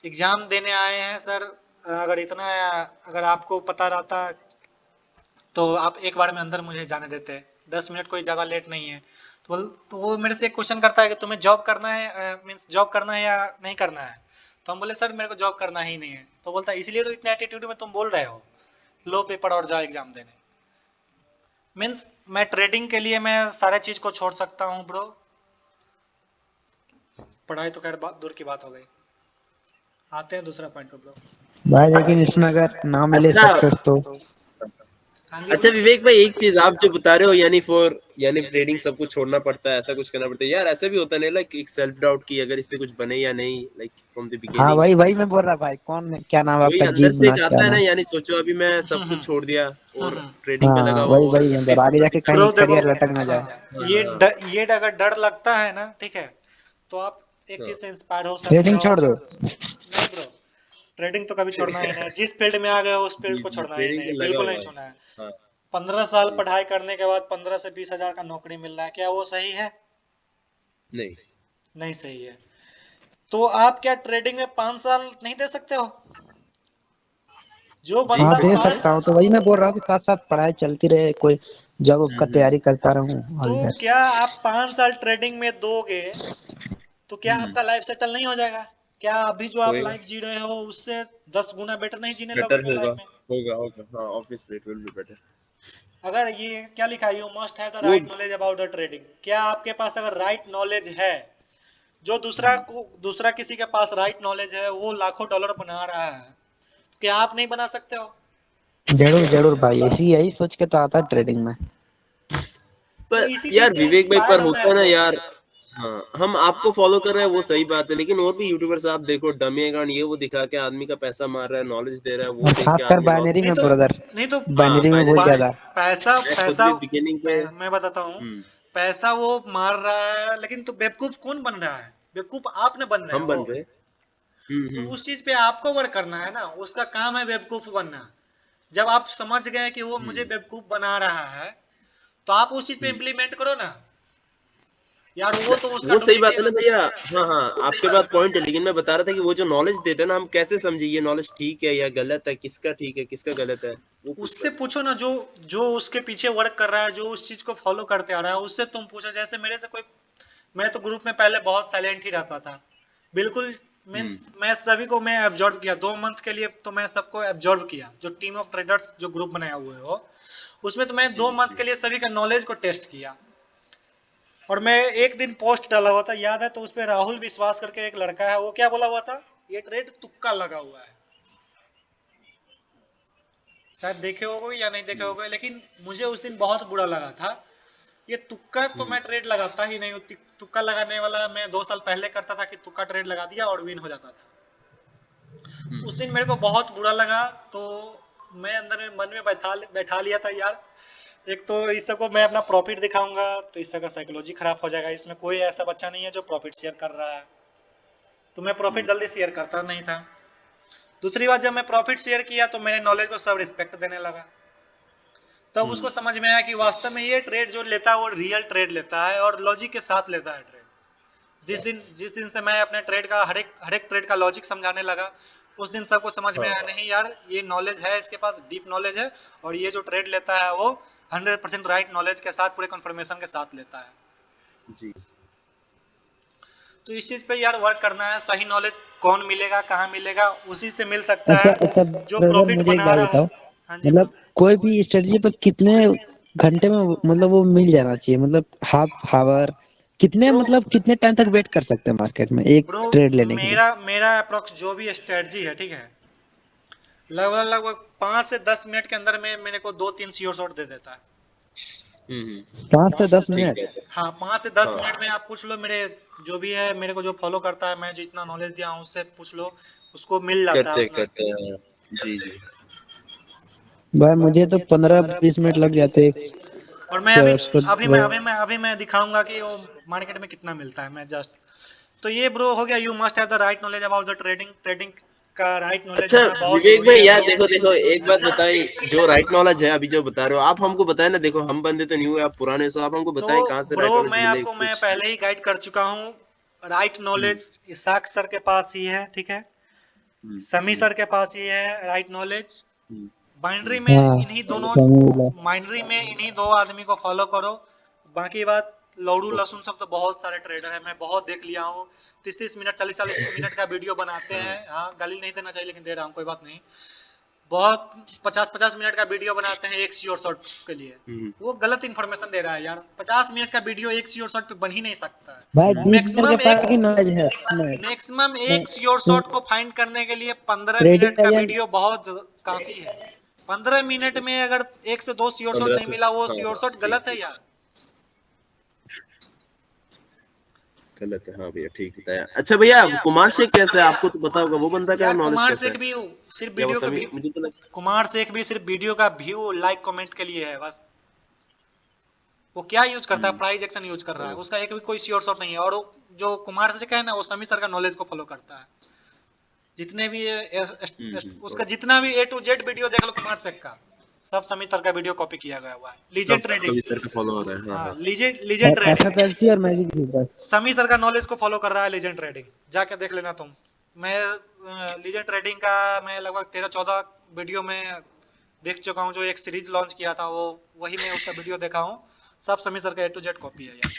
Speaker 1: एग्जाम देने आए हैं सर, अगर इतना अगर आपको पता रहता तो आप एक बार में अंदर मुझे जाने देते, 10 मिनट कोई ज्यादा लेट नहीं है। तो वो मेरे से एक क्वेश्चन करता है कि तुम्हें जॉब करना है, मीन्स जॉब करना है या नहीं करना है? तो हम बोले सर मेरे को जॉब करना ही नहीं है। तो बोलता है इसलिए तो इतने एटीट्यूड में तुम बोल रहे हो, लो पेपर और जाओ एग्जाम देने। मीन्स मैं ट्रेडिंग के लिए मैं सारे चीज को छोड़ सकता हूँ ब्रो। पढ़ाई तो खैर दूर की बात हो गई। आते हैं दूसरा पॉइंट पे ब्रो।
Speaker 5: भाई लेकिन इसमें अगर ना मिले
Speaker 2: अच्छा
Speaker 5: सक्सेस तो
Speaker 1: हाँ जी
Speaker 2: अच्छा
Speaker 1: ब्रो।
Speaker 2: विवेक भाई, एक चीज आप जो बता रहे हो, यानी ट्रेडिंग सब कुछ छोड़ना पड़ता है, ऐसा कुछ करना पड़ता है यार, ऐसा भी होता है ना, लाइक एक सेल्फ डाउट की अगर इससे कुछ बने या नहीं, लाइक फ्रॉम द
Speaker 5: हाँ
Speaker 2: बिगिनिंग
Speaker 5: वही वही मैं बोल रहा भाई, कौन क्या नाम है
Speaker 2: वही
Speaker 5: आपका,
Speaker 2: अंदर
Speaker 5: जीव
Speaker 2: से
Speaker 5: ना
Speaker 2: एक
Speaker 5: क्या
Speaker 2: आता है ना,
Speaker 5: नाम।
Speaker 2: यानी सोचो अभी मैं सब
Speaker 1: हम्म
Speaker 2: कुछ छोड़ दिया
Speaker 1: हम्म
Speaker 2: और
Speaker 1: हम्म।
Speaker 2: ट्रेडिंग पे लगा
Speaker 5: हाँ
Speaker 2: हुआ
Speaker 5: वही
Speaker 2: और
Speaker 5: वही
Speaker 2: फिर
Speaker 5: अंदर आगे
Speaker 2: फिर
Speaker 5: जाके कहीं
Speaker 1: ब्रो देखो,
Speaker 5: करियर लटक ना जाए।
Speaker 1: हाँ
Speaker 2: हाँ हाँ
Speaker 1: ये अगर डर लगता है ना, ठीक है, तो आप एक
Speaker 2: हाँ
Speaker 1: चीज से इंस्पायर हो सकते
Speaker 5: ट्रेडिंग
Speaker 1: हो।
Speaker 5: छोड़ दो।
Speaker 1: नहीं ब्रो, ट्रेडिंग तो कभी छोड़ना ही नहीं है। जिस फील्ड में आ गए हो उस फील्ड
Speaker 2: जी
Speaker 1: को
Speaker 2: जी,
Speaker 1: छोड़ना ही
Speaker 2: ट्रेडिंग
Speaker 1: नहीं,
Speaker 2: पे लगा
Speaker 1: बिल्कुल नहीं
Speaker 2: हुआ है।
Speaker 1: छोड़ना है।
Speaker 2: हाँ
Speaker 1: 15 साल
Speaker 2: जी,
Speaker 1: पढ़ाई करने के बाद 15 से 20 हजार का नौकरी मिल रहा है, क्या वो सही है?
Speaker 2: नहीं
Speaker 1: नहीं सही है। तो आप क्या ट्रेडिंग में 5 साल नहीं दे सकते हो? जो
Speaker 2: जी
Speaker 5: हाँ
Speaker 1: बंदा
Speaker 2: दे
Speaker 5: दे
Speaker 2: सकते
Speaker 1: पाँच
Speaker 2: हैं।
Speaker 5: सकता हूँ, तो वही मैं बोल रहा हूँ कि साथ साथ पढ़ाई चलती रहे, कोई जॉब का
Speaker 2: हम्म।
Speaker 5: तैयारी करता रहूँ
Speaker 1: तो
Speaker 5: ऑल दैट।
Speaker 1: क्या आप 5 साल ट्रेडिंग में दोगे तो क्या
Speaker 2: हम्म,
Speaker 1: आपका लाइफ सेटल नहीं हो जाएगा? क्या अभी जो आप
Speaker 2: होएगा,
Speaker 1: लाइफ जी रहे हो उससे 10 गुना बेटर नहीं जीने लोगे
Speaker 2: बेटर
Speaker 1: अपने
Speaker 2: होगा,
Speaker 1: लाइफ में?
Speaker 2: होगा होगा, हाँ obviously it will be better.
Speaker 1: अगर ये क्या लिखा है, यू मस्ट हैव द
Speaker 2: वो
Speaker 1: right knowledge about the trading, क्या आपके पास अगर राइट नॉलेज है, जो दूसरा किसी के पास राइट नॉलेज है वो लाखों डॉलर बना रहा है, तो क्या आप नहीं बना सकते हो?
Speaker 5: जरूर जरूर भाई, इसी यही सोच के तो आता है ट्रेडिंग में।
Speaker 1: तो
Speaker 2: पर
Speaker 1: इसी चीज
Speaker 2: यार
Speaker 1: से
Speaker 2: विवेक भाई, पर
Speaker 1: इंस्पायर्ड होना
Speaker 2: होता
Speaker 1: है
Speaker 2: है ना
Speaker 1: ब्रो।
Speaker 2: यार, हाँ हम आपको फॉलो कर रहे हैं वो सही बात है, लेकिन और भी यूट्यूबर्स आप देखो, डमी अकाउंट ये वो दिखा के आदमी का पैसा मार रहा है, नॉलेज दे रहा है, वो
Speaker 5: और
Speaker 2: देख के
Speaker 5: खासकर
Speaker 2: आदमी लॉस
Speaker 5: बाइनरी
Speaker 2: में
Speaker 1: नहीं
Speaker 5: में
Speaker 1: तो
Speaker 2: जा रहा
Speaker 5: ब्रदर,
Speaker 1: नहीं तो
Speaker 2: है। हाँ
Speaker 5: बाइनरी में बहुत
Speaker 2: बाइनरी में
Speaker 5: ज्यादा।
Speaker 1: पैसा
Speaker 2: मैं खुद
Speaker 1: पैसा
Speaker 2: भी बिगिनिंग पे।
Speaker 1: मैं बताता हूँ।
Speaker 2: हम्म,
Speaker 1: पैसा वो मार रहा है, लेकिन तो बेवकूफ कौन बन रहा है? बेवकूफ आपने बन रहे
Speaker 2: हम
Speaker 1: हो।
Speaker 2: बन रहे।
Speaker 1: तो
Speaker 2: हम्म।
Speaker 1: उस चीज पे आपको वर्क करना है ना, उसका काम है बेवकूफ बनना। जब आप समझ गए कि वो मुझे
Speaker 2: हम्म
Speaker 1: बेवकूफ बना रहा है, तो आप उस चीज पे
Speaker 2: हम्म।
Speaker 1: इम्प्लीमेंट करो ना यार, वो तो उसका
Speaker 2: वो सही बात है
Speaker 1: ड्यूटी।
Speaker 2: ना भैया। हाँ हाँ, आपके बात पॉइंट है, लेकिन मैं बता रहा था कि वो जो नॉलेज देते हैं ना, हम कैसे समझे ये नॉलेज ठीक है या गलत है, किसका ठीक है किसका गलत है, वो पूछ
Speaker 1: उससे
Speaker 2: रहा था।
Speaker 1: पूछो ना, जो जो उसके पीछे वर्क कर रहा है, जो उस चीज को फॉलो करते आ रहा है, उससे तुम पूछो। जैसे मेरे से कोई, मैं तो ग्रुप में पहले बहुत साइलेंट ही रहता था, बिल्कुल। मीन्स
Speaker 2: हम्म
Speaker 1: मैं सभी को मैं एब्जॉर्ब किया 2 मंथ के लिए, तो मैं सबको एब्जॉर्ब किया, जो टीम ऑफ ट्रेडर्स जो ग्रुप बनाया हुए हो उसमें, तो मैं
Speaker 2: जी
Speaker 1: 2 मंथ
Speaker 2: जी।
Speaker 1: के लिए सभी का नॉलेज को टेस्ट किया। और मैं एक दिन पोस्ट डाला हुआ था, याद है, तो उस पर राहुल विश्वास करके एक लड़का है, वो क्या बोला हुआ था, ये ट्रेड तुक्का लगा हुआ है। शायद देखे होगे या नहीं देखे
Speaker 2: हम्म
Speaker 1: होगे, लेकिन मुझे उस दिन बहुत बुरा लगा था। ये तुक्का तो
Speaker 2: हम्म
Speaker 1: मैं ट्रेड लगाता ही नहीं, तुक्का लगाने वाला मैं 2 साल पहले करता था कि तुक्का ट्रेड लगा दिया और विन हो जाता था। उस दिन मेरे को बहुत बुरा लगा, तो मैं अंदर में मन में बैठा लिया था यार, एक तो इस सबको मैं अपना प्रॉफिट दिखाऊंगा तो इस सबका साइकोलॉजी खराब हो जाएगा, इसमें कोई ऐसा बच्चा नहीं है जो प्रॉफिट शेयर कर रहा है। तो मैं प्रॉफिट
Speaker 2: हम्म
Speaker 1: जल्दी शेयर करता नहीं था। दूसरी बात, जब मैं प्रॉफिट शेयर किया तो मेरे नॉलेज को सब रिस्पेक्ट देने लगा। तब उसको
Speaker 2: हम्म।
Speaker 1: समझ में आया कि वास्तव में ये ट्रेड जो लेता है वो रियल ट्रेड लेता है और लॉजिक के साथ लेता है ट्रेड। जिस दिन से मैं अपने ट्रेड का हर एक ट्रेड का लॉजिक समझाने लगा, उस दिन सबको समझ में
Speaker 2: हाँ
Speaker 1: आया, नहीं यार ये नॉलेज है, इसके पास डीप नॉलेज है, और ये जो ट्रेड लेता है वो 100% राइट नॉलेज के साथ, पूरे कंफर्मेशन के साथ लेता है।
Speaker 2: जी।
Speaker 1: तो इस चीज पे यार वर्क करना है। सही नॉलेज कौन मिलेगा, कहाँ मिलेगा, उसी से मिल सकता
Speaker 5: अच्छा
Speaker 1: है
Speaker 5: अच्छा
Speaker 1: जो
Speaker 5: ब्रदर,
Speaker 1: प्रॉफिट
Speaker 5: मुझे एक
Speaker 1: बना
Speaker 5: बात
Speaker 1: रहा है।
Speaker 5: बताओ,
Speaker 1: हाँ जी
Speaker 5: मतलब
Speaker 1: ब्रो।
Speaker 5: कोई भी स्ट्रेटजी पर कितने घंटे में मतलब वो मिल जाना चाहिए, मतलब हाफ आवर कितने
Speaker 1: ब्रो
Speaker 5: मतलब कितने टाइम तक वेट कर सकते हैं मार्केट में एक
Speaker 1: ब्रो
Speaker 5: ट्रेड लेने के लिए?
Speaker 1: मेरा मेरा अप्रोक्स जो भी स्ट्रेटजी है, ठीक है, लगभग लगभग 5 से 10 मिनट के अंदर में मेरे को 2-3 श्योर शॉट दे देता है।
Speaker 2: हम्म।
Speaker 5: 5 से 10 मिनट?
Speaker 2: ठीक है।
Speaker 1: 5 से 10 मिनट
Speaker 2: हाँ
Speaker 1: में आप पूछ लो मेरे जो भी है, मेरे को जो फॉलो करता है, मैं जितना नॉलेज दिया हूँ उससे पूछ लो, उसको मिल जाता है
Speaker 2: करते
Speaker 1: उतना।
Speaker 2: करते हैं। जी जी।
Speaker 5: भाई मुझे तो 15-20 मिनट लग जाते हैं
Speaker 1: और मैं अभी
Speaker 5: उसको।
Speaker 1: अभी मैं दिखाऊंगा कि वो मार्केट में कितना मिलता है। मैं जस्ट तो ये ब्रो हो गया, you must have the right knowledge about the trading. Trading का राइट नॉलेज
Speaker 2: अच्छा
Speaker 1: होना बहुत
Speaker 2: विवेक
Speaker 1: जरूरी
Speaker 2: भाई
Speaker 1: है
Speaker 2: यार,
Speaker 1: ब्रो।
Speaker 2: देखो देखो एक बात
Speaker 1: अच्छा,
Speaker 2: बताएं। जो राइट नॉलेज है अभी जो बता रहे हो आप हमको बताएं ना। देखो हम बंदे तो न्यू है, आप पुराने, सो आप हमको
Speaker 1: तो
Speaker 2: बताएं कहाँ से
Speaker 1: ब्रो
Speaker 2: राइट नॉलेज मिले
Speaker 1: मैं
Speaker 2: कुछ।
Speaker 1: पहले ही गाइड कर चुका हूँ। राइट
Speaker 2: हम्म
Speaker 1: नॉलेज इसाक सर के पास ही है, ठीक है,
Speaker 2: हम्म
Speaker 1: समी
Speaker 2: हम्म
Speaker 1: सर के पास ही है राइट नॉलेज।
Speaker 2: हम्म
Speaker 1: बाइनरी
Speaker 2: हम्म।
Speaker 1: में
Speaker 5: हाँ,
Speaker 1: इन्हीं दोनों
Speaker 5: समझ
Speaker 1: बाइनरी में इन्हीं दो आदमी को फॉलो करो। बाकी बात लौड़ू लहसुन सब तो बहुत सारे ट्रेडर है, मैं बहुत देख लिया हूँ। 30-30 मिनट 40-40 मिनट का वीडियो बनाते हैं। हाँ, गाली नहीं देना चाहिए लेकिन दे रहा हूँ, कोई बात नहीं। बहुत 50-50 मिनट का वीडियो बनाते हैं एक श्योर शॉट के लिए।
Speaker 2: हम्म
Speaker 1: वो गलत इन्फॉर्मेशन दे रहा है यार। 50 मिनट का वीडियो एक श्योर शॉट पे बन ही नहीं सकता है।
Speaker 5: भाई डीलर के
Speaker 1: मैक्सिमम एक
Speaker 5: पास भी नॉलेज है नहीं?
Speaker 1: मैक्सिमम
Speaker 5: नहीं,
Speaker 1: एक श्योर शॉट को फाइंड करने के लिए 15 मिनट
Speaker 5: ट्रेडिंग
Speaker 1: का
Speaker 5: एजेंट।
Speaker 1: वीडियो बहुत काफी है। 15 मिनट में अगर 1 से 2 श्योर शॉट
Speaker 2: 15
Speaker 1: नहीं
Speaker 2: से
Speaker 1: मिला, वो
Speaker 2: हाँ
Speaker 1: श्योर
Speaker 2: हाँ
Speaker 1: शॉट
Speaker 2: ठीक
Speaker 1: गलत है
Speaker 2: ठीक।
Speaker 1: यार।
Speaker 2: गलत है हाँ भैया, ठीक बताया। अच्छा भैया कुमार शेख कैसे है, आपको तो पता होगा वो बंदा का
Speaker 1: यार
Speaker 2: नॉलेज
Speaker 1: कुमार
Speaker 2: कैसा
Speaker 1: शेख
Speaker 2: है?
Speaker 1: भी सिर्फ
Speaker 2: या वो
Speaker 1: वीडियो का
Speaker 2: सभी
Speaker 1: व्यू
Speaker 2: मुझे तो लग।
Speaker 1: कुमार शेख भी सिर्फ वीडियो का व्यू लाइक कमेंट के लिए है बस। वो क्या यूज करता है, प्राइज एक्शन यूज कर रहा है,
Speaker 2: समझ।
Speaker 1: उसका एक भी कोई श्योर शॉट नहीं है। और जो कुमार शेख है ना, वो समी सर का नॉलेज को फॉलो करता है। जितने भी उसका
Speaker 2: ओके।
Speaker 1: जितना भी A to Z वीडियो देख लो कुमार शेख का, सब समी सर का वीडियो कॉपी किया गया हुआ है। लीजेंड
Speaker 2: सब
Speaker 1: ट्रेडिंग,
Speaker 2: सभी सर का फॉलो हो रहा है, हाँ
Speaker 1: हाँ,
Speaker 2: हाँ।
Speaker 1: लीजेंड ट्रेडिंग
Speaker 5: एफएफएलसी और मैजिक भी बस।
Speaker 1: समी सर का नॉलेज को फॉलो कर रहा है। लीजेंड ट्रेडिंग जाके देख लेना तुम। मैं लीजेंड ट्रेडिंग का मैं लगभग 13-14 वीडियो में देख चुका हूँ। जो एक सीरीज लॉन्च किया था वो वही मैं उसका वीडियो देखा हूँ। सब समी सर का A to Z कॉपी है यार।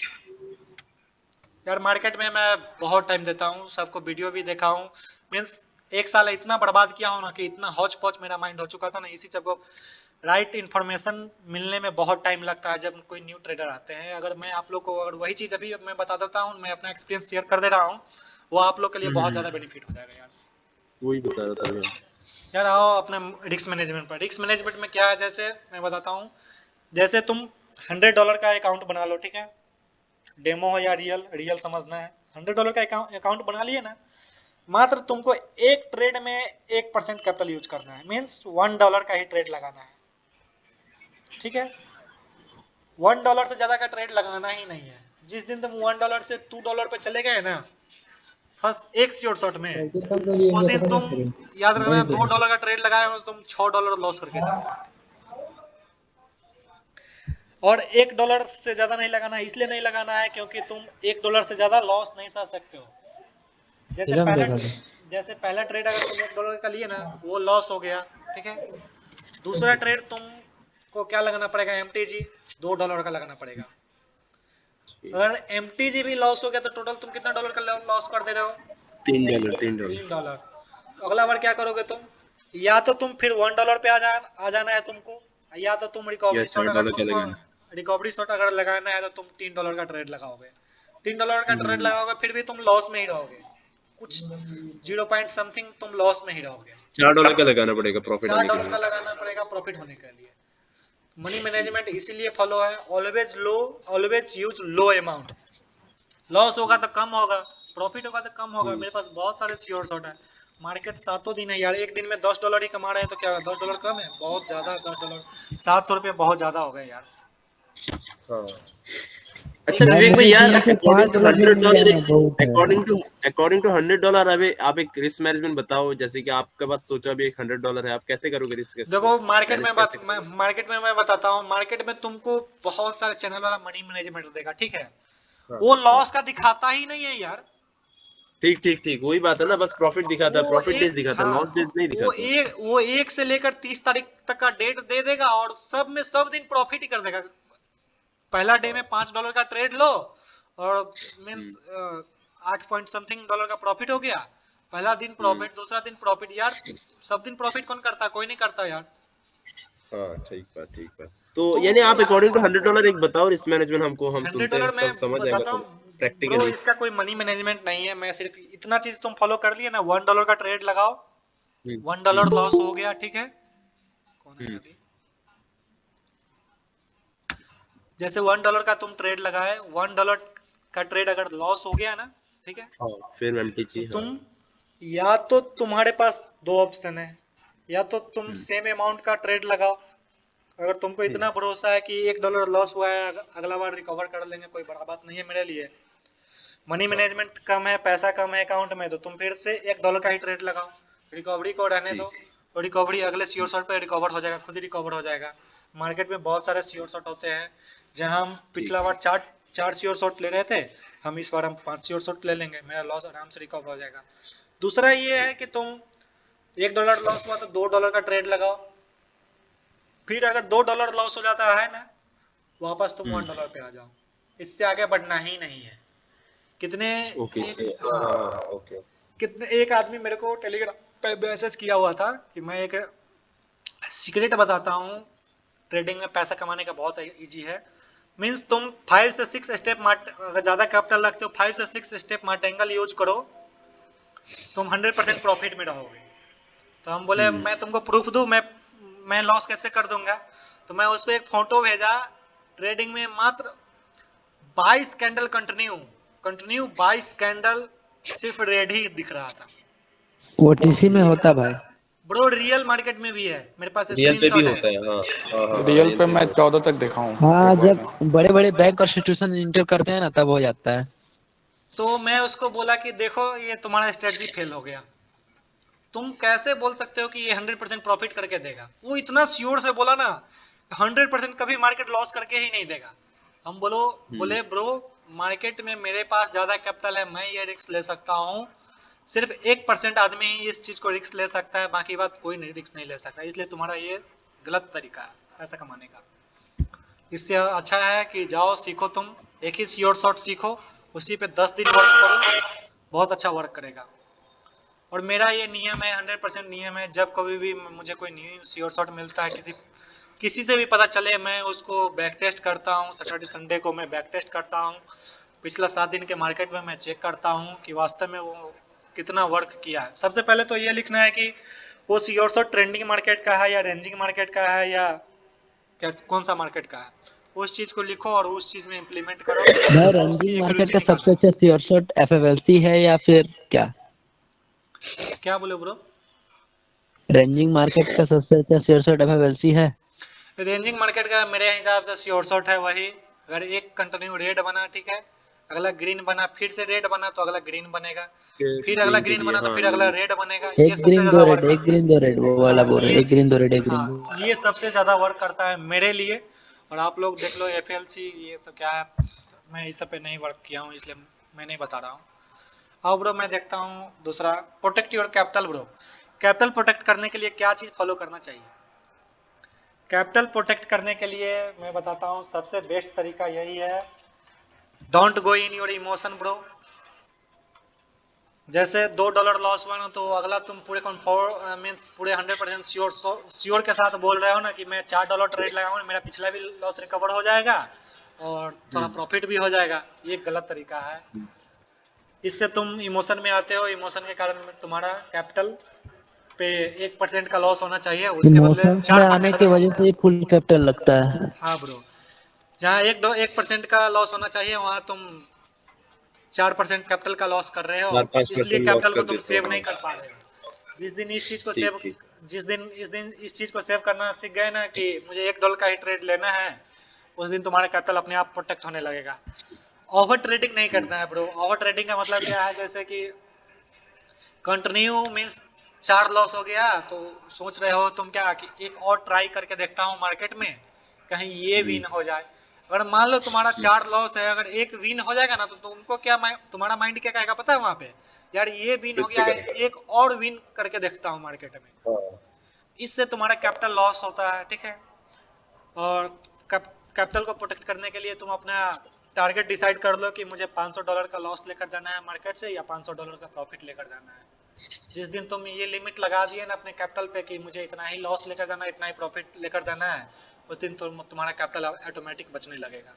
Speaker 1: यार मार्केट में मैं बहुत टाइम देता हूँ, सबको वीडियो भी देखा हूँ। मीन्स एक साल इतना बर्बाद किया हूँ ना कि इतना हौच पौच मेरा माइंड हो चुका था ना। इसी सबको राइट इन्फॉर्मेशन मिलने में बहुत टाइम लगता है जब कोई न्यू ट्रेडर आते हैं। अगर मैं आप लोग को अगर वही चीज़ अभी मैं बता देता हूँ, मैं अपना एक्सपीरियंस शेयर कर दे रहा हूँ, वो आप लोग के लिए बहुत ज़्यादा बेनिफिट हो जाएगा यार।
Speaker 2: वही बता रहा था मैं।
Speaker 1: यार आओ अपने रिस्क मैनेजमेंट पर। रिस्क मैनेजमेंट में क्या है, जैसे मैं बताता हूँ। जैसे तुम $100 का अकाउंट बना लो, ठीक है, डेमो हो या रियल, रियल समझना है। $100 का अकाउंट बना लिए ना, मात्र तुमको एक ट्रेड में 1% कैपिटल यूज करना है। मीन्स $1 का ही ट्रेड लगाना है, ठीक है। $1 से ज्यादा का ट्रेड लगाना ही नहीं है। जिस दिन तुम $1 से $2 पे चले गए ना, फर्स्ट एक श्योर शॉट में, उस दिन तुम याद रखना $2 का ट्रेड लगाए हो तो तुम $6 लॉस करके जाओगे। और $1 से ज्यादा नहीं लगाना है। इसलिए नहीं लगाना है क्योंकि तुम $1 से ज्यादा लॉस नहीं सह सकते हो। जैसे पहला जैसे पहला ट्रेड अगर तुम $1 का लिए ना, वो लॉस हो गया, ठीक है। दूसरा ट्रेड तुमको क्या लगाना पड़ेगा, MTG $2 का लगाना पड़ेगा। अगर MTG भी लॉस हो गया तो टोटल तुम कितना डॉलर का लॉस कर दे रहे हो,
Speaker 2: $3 $3।
Speaker 1: $3। तो अगला बार क्या करोगे तुम, या तो तुम फिर $1 पे आ जाना है तुमको, या तो तुम
Speaker 2: या
Speaker 1: रिकवरी शॉट, अगर
Speaker 2: $4 का
Speaker 1: तुमको
Speaker 2: लगाना।
Speaker 1: रिकवरी शॉट अगर लगाना है तो तुम $3 का ट्रेड लगाओगे। $3 का ट्रेड
Speaker 2: हम्म।
Speaker 1: लगाओगे फिर भी तुम लॉस में ही रहोगे। कुछ 0 पॉइंट समथिंग तुम लॉस में ही रहोगे।
Speaker 2: $4 का लगाना पड़ेगा प्रॉफिट
Speaker 1: चार
Speaker 2: आने के
Speaker 1: डॉलर
Speaker 2: लिए।
Speaker 1: का लगाना पड़ेगा प्रॉफिट होने के लिए। मनी मैनेजमेंट इसीलिए फॉलो है, always low, always use low amount. Loss होगा तो कम होगा, प्रॉफिट होगा तो कम होगा।
Speaker 2: हम्म।
Speaker 1: मेरे पास बहुत सारे श्योर शॉट है। मार्केट सातों दिन है यार, एक दिन में $10 ही कमा रहे हैं तो क्या $10 कम है, बहुत ज्यादा। $10 700 रुपये बहुत ज्यादा हो गए यार।
Speaker 2: हाँ। अच्छा
Speaker 1: एक
Speaker 5: भाई
Speaker 2: विवेक भाई
Speaker 5: मुझे
Speaker 2: यार,
Speaker 5: 3 से 5 डॉलर भी मिल जाए ना बहुत है।
Speaker 2: अकॉर्डिंग टू $100 अभी आप एक रिस्क मैनेजमेंट बताओ। जैसे कि आपके पास सोचा भी एक $100 है, आप कैसे करोगे रिस्क
Speaker 1: देखो
Speaker 2: इसको मैनेज कैसे करोगे?
Speaker 1: मार्केट में मैं बताता हूँ। मार्केट में तुमको बहुत सारे चैनल वाला मनी मैनेजमेंट देगा, ठीक है।
Speaker 2: हाँ
Speaker 1: वो
Speaker 2: हाँ।
Speaker 1: लॉस का दिखाता ही नहीं है यार।
Speaker 2: ठीक ठीक ठीक, वही बात है ना, बस प्रॉफिट दिखाता है,
Speaker 1: वो
Speaker 2: प्रॉफिट डेज
Speaker 1: एक
Speaker 2: दिखाता है,
Speaker 1: हाँ
Speaker 2: लॉस डेज नहीं दिखाता।
Speaker 1: वो 1 से लेकर 30 तारीख तक का डेट दे देगा और सब में सब दिन प्रॉफिट ही कर देगा। पहला डे में $5 का ट्रेड लो और मीन्स
Speaker 2: हम्म
Speaker 1: 8 पॉइंट समथिंग डॉलर का प्रॉफिट हो गया। पहला दिन
Speaker 2: हम्म।
Speaker 1: प्रॉफिट, दूसरा दिन प्रॉफिट। यार सब दिन प्रॉफिट कौन करता है, कोई नहीं करता यार।
Speaker 2: हाँ ठीक बात ठीक बात। तो
Speaker 1: तो
Speaker 2: यानी आप अकॉर्डिंग टू $100 एक बताओ रिस्क मैनेजमेंट हमको, हम
Speaker 1: हंड्रेड
Speaker 2: सुनते हैं
Speaker 1: डॉलर मैं
Speaker 2: तब समझ आएगा
Speaker 1: बताता
Speaker 2: थोड़ा।
Speaker 1: हूँ।
Speaker 2: प्रैक्टिकली।
Speaker 1: इसका कोई मनी मैनेजमेंट नहीं है, मैं सिर्फ इतना चीज तुम फॉलो कर लिए ना, $1 का ट्रेड लगाओ, $1 लॉस हो गया, ठीक है। कौन है अभी? जैसे $1 का तुम ट्रेड लगाए, $1 का ट्रेड अगर लॉस हो गया ना, ठीक है,
Speaker 2: हाँ फिर
Speaker 1: तो
Speaker 2: एमटीजी। हाँ।
Speaker 1: तुम, या तो तुम्हारे पास दो ऑप्शन है, या तो तुम सेम अमाउंट का ट्रेड लगाओ, अगर तुमको इतना भरोसा है कि $1 लॉस हुआ है, अगला बार रिकवर कर लेंगे, कोई बड़ा बात नहीं है मेरे लिए, मनी मैनेजमेंट कम है, पैसा कम है अकाउंट में, तो तुम फिर से $1 का ही ट्रेड लगाओ, रिकवरी को रहने दो, और रिकवरी अगले श्योर शॉट पे रिकवर हो जाएगा, खुद ही रिकवर हो जाएगा। मार्केट में बहुत सारे श्योर शॉट होते हैं, जहां हम पिछला बार चार श्योर शॉट ले रहे थे, हम इस बार हम 5 श्योर शॉट ले लेंगे, मेरा लॉस आराम से रिकवर हो जाएगा। दूसरा ये है कि तुम $1 लॉस हुआ तो $2 का ट्रेड लगाओ, फिर अगर $2 लॉस हो जाता है ना, वापस तुम $1 पे आ जाओ, इससे आगे बढ़ना ही नहीं है। कितने
Speaker 2: ओके से ओके।
Speaker 1: कितने एक आदमी मेरे को टेलीग्राम पे मैसेज किया हुआ था कि मैं एक सीक्रेट बताता हूँ, ट्रेडिंग में पैसा कमाने का बहुत इजी है। मींस तुम 5 से 6 स्टेप अगर ज्यादा कैपिटल रखते हो, 5 से 6 स्टेप मार्टेंगल यूज करो, तुम 100% प्रॉफिट में रहोगे। तो हम बोले मैं तुमको प्रूफ दूं, मैं लॉस कैसे कर दूंगा, तो मैं उसको एक फोटो भेजा, ट्रेडिंग में मात्र 22 कैंडल कंटिन्यू 22 कैंडल सिर्फ रेड ही दिख रहा था।
Speaker 5: ओटीसी में होता भाई।
Speaker 1: ब्रो रियल मार्केट में भी है, मेरे पास
Speaker 2: रियल पे भी
Speaker 1: स्क्रीनशॉट
Speaker 2: होता
Speaker 1: है।
Speaker 2: है। हाँ हाँ।
Speaker 3: रियल पे मैं 14 तक देखा हूँ
Speaker 5: हाँ,
Speaker 3: एक बार
Speaker 5: जब
Speaker 3: में।
Speaker 5: बड़े बड़े बैंक और सिचुएशन इंटर करते हैं ना, तब हो जाता है।
Speaker 1: तो मैं उसको बोला कि देखो ये तुम्हारा स्ट्रेटजी फेल हो गया, तुम कैसे बोल सकते हो कि ये 100% प्रॉफिट करके देगा। वो इतना श्योर से बोला ना, 100% कभी मार्केट लॉस करके ही नहीं देगा। हम बोले ब्रो मार्केट में मेरे पास ज्यादा कैपिटल है, मैं ये रिस्क ले सकता हूँ, सिर्फ 1% आदमी ही इस चीज को रिस्क ले सकता है, बाकी बात कोई रिस्क नहीं ले सकता, इसलिए तुम्हारा ये गलत तरीका है पैसा कमाने का। इससे अच्छा है कि जाओ सीखो, तुम एक ही श्योर शॉट सीखो, उसी पे 10 दिन वर्क करो, बहुत अच्छा वर्क करेगा। और मेरा ये नियम है, 100% नियम है, जब कभी भी मुझे कोई न्यू श्योर शॉट मिलता है, किसी से भी पता चले, मैं उसको बैक टेस्ट करता हूँ। सैटरडे संडे को मैं बैक टेस्ट करता हूँ, पिछला 7 दिन के मार्केट में मैं चेक करता हूँ कि वास्तव में वो कितना वर्क किया है। सबसे पहले तो ये लिखना है कि वो श्योर शॉट ट्रेंडिंग मार्केट का है या रेंजिंग मार्केट का है या क्या कौन सा मार्केट का है, उस चीज को लिखो और उस चीज में इम्प्लीमेंट करो।
Speaker 5: भाई
Speaker 1: और उसकी
Speaker 5: रेंजिंग मार्केट
Speaker 1: एक्यूरेसी
Speaker 5: का
Speaker 1: निकालो।
Speaker 5: सबसे अच्छा श्योर शॉट एफएफएलसी है या फिर क्या?
Speaker 1: क्या बोले ब्रो?
Speaker 5: रेंजिंग मार्केट का सबसे अच्छा श्योर शॉट एफएफएलसी है।
Speaker 1: रेंजिंग मार्केट का मेरे हिसाब से श्योर शॉट है वही, अगर एक कंटिन्यू रेड बना, ठीक है, अगला ग्रीन बना, फिर से रेड बना तो अगला ग्रीन बनेगा, फिर अगला
Speaker 2: ग्रीन के
Speaker 1: ग्रीन
Speaker 2: लिए।
Speaker 1: बना तो
Speaker 2: हाँ
Speaker 1: फिर अगला रेड बनेगा, ये
Speaker 5: एक
Speaker 1: सबसे
Speaker 5: ग्रीन
Speaker 1: ज्यादा
Speaker 5: दो
Speaker 1: वर्क
Speaker 5: रेड, एक
Speaker 1: करता
Speaker 5: ग्रीन दो रेड, वो
Speaker 1: है।
Speaker 5: वाला
Speaker 1: हाँ
Speaker 5: बोल रहे हैं, एक ग्रीन दो रेड, एक ग्रीन दो।
Speaker 1: हाँ ये सबसे ज्यादा वर्क करता है मेरे लिए। और आप लोग देख लो एफएलसी ये सब क्या है, मैं इस सब पे नहीं वर्क किया हूँ, इसलिए मैं नहीं बता रहा हूँ। अब ब्रो मैं देखता हूँ दूसरा, protect your capital. Bro capital protect करने के लिए क्या चीज फॉलो करना चाहिए? कैपिटल प्रोटेक्ट करने के लिए मैं बताता हूँ, सबसे बेस्ट तरीका यही है, don't go in your emotion bro. जैसे $2 लॉस हुआ ना, तो अगला तुम पूरे मीन्स पूरे 100% श्योर के साथ बोल रहे हो ना कि मैं $4 ट्रेड लगाऊंगा, मेरा पिछला भी लॉस रिकवर हो जाएगा और थोड़ा प्रॉफिट भी हो जाएगा। ये गलत तरीका है, इससे तुम इमोशन में आते हो, इमोशन के कारण तुम्हारा कैपिटल पे 1% का लॉस होना चाहिए, उसके बदले
Speaker 5: इमोशंस में आने
Speaker 1: 4%
Speaker 5: की
Speaker 1: का।
Speaker 5: वजह से ही फुल कैपिटल लगता है।
Speaker 1: हाँ ब्रो, जहाँ 1% का लॉस होना चाहिए, वहाँ तुम 4% कैपिटल का लॉस कर रहे हो, इसलिए
Speaker 2: 4-5% लॉस
Speaker 1: कैपिटल को
Speaker 2: कर
Speaker 1: तुम
Speaker 2: देते
Speaker 1: सेव
Speaker 2: हो।
Speaker 1: नहीं
Speaker 2: हाँ
Speaker 1: कर पा रहे हो। जिस दिन इस चीज को
Speaker 2: ठीक
Speaker 1: सेव
Speaker 2: ठीक।
Speaker 1: जिस दिन इस चीज को सेव करना सीख गए ना कि मुझे $1 का ही ट्रेड लेना है, उस दिन तुम्हारा कैपिटल अपने आप प्रोटेक्ट होने लगेगा। ओवर ट्रेडिंग नहीं करना है ब्रो। ओवर ट्रेडिंग का मतलब क्या है, जैसे कि कंटिन्यू मीन्स 4 लॉस हो गया तो सोच रहे हो तुम क्या कि एक और ट्राई करके देखता हूँ मार्केट में, कहीं ये विन हो जाए। अगर मान लो तुम्हारा 4 लॉस है, अगर एक विन हो जाएगा ना, तो तुमको क्या तुम्हारा माइंड क्या कहेगा पता है वहां पे, यार ये विन
Speaker 2: फिर
Speaker 1: हो
Speaker 2: से
Speaker 1: गया है,
Speaker 2: कर।
Speaker 1: एक और विन करके देखता हूँ मार्केट में।
Speaker 2: हाँ
Speaker 1: इससे तुम्हारा कैपिटल लॉस होता है, ठीक है। और कैपिटल को प्रोटेक्ट करने के लिए तुम अपना टारगेट डिसाइड कर लो कि मुझे $500 का लॉस लेकर जाना है मार्केट से या $500 का प्रॉफिट लेकर जाना है। जिस दिन तुम ये लिमिट लगा दिए ना अपने कैपिटल पे कि मुझे इतना ही लॉस लेकर जाना है, इतना ही प्रॉफिट लेकर जाना है, उस दिन तुम्हारा कैपिटल ऑटोमेटिक बचने लगेगा।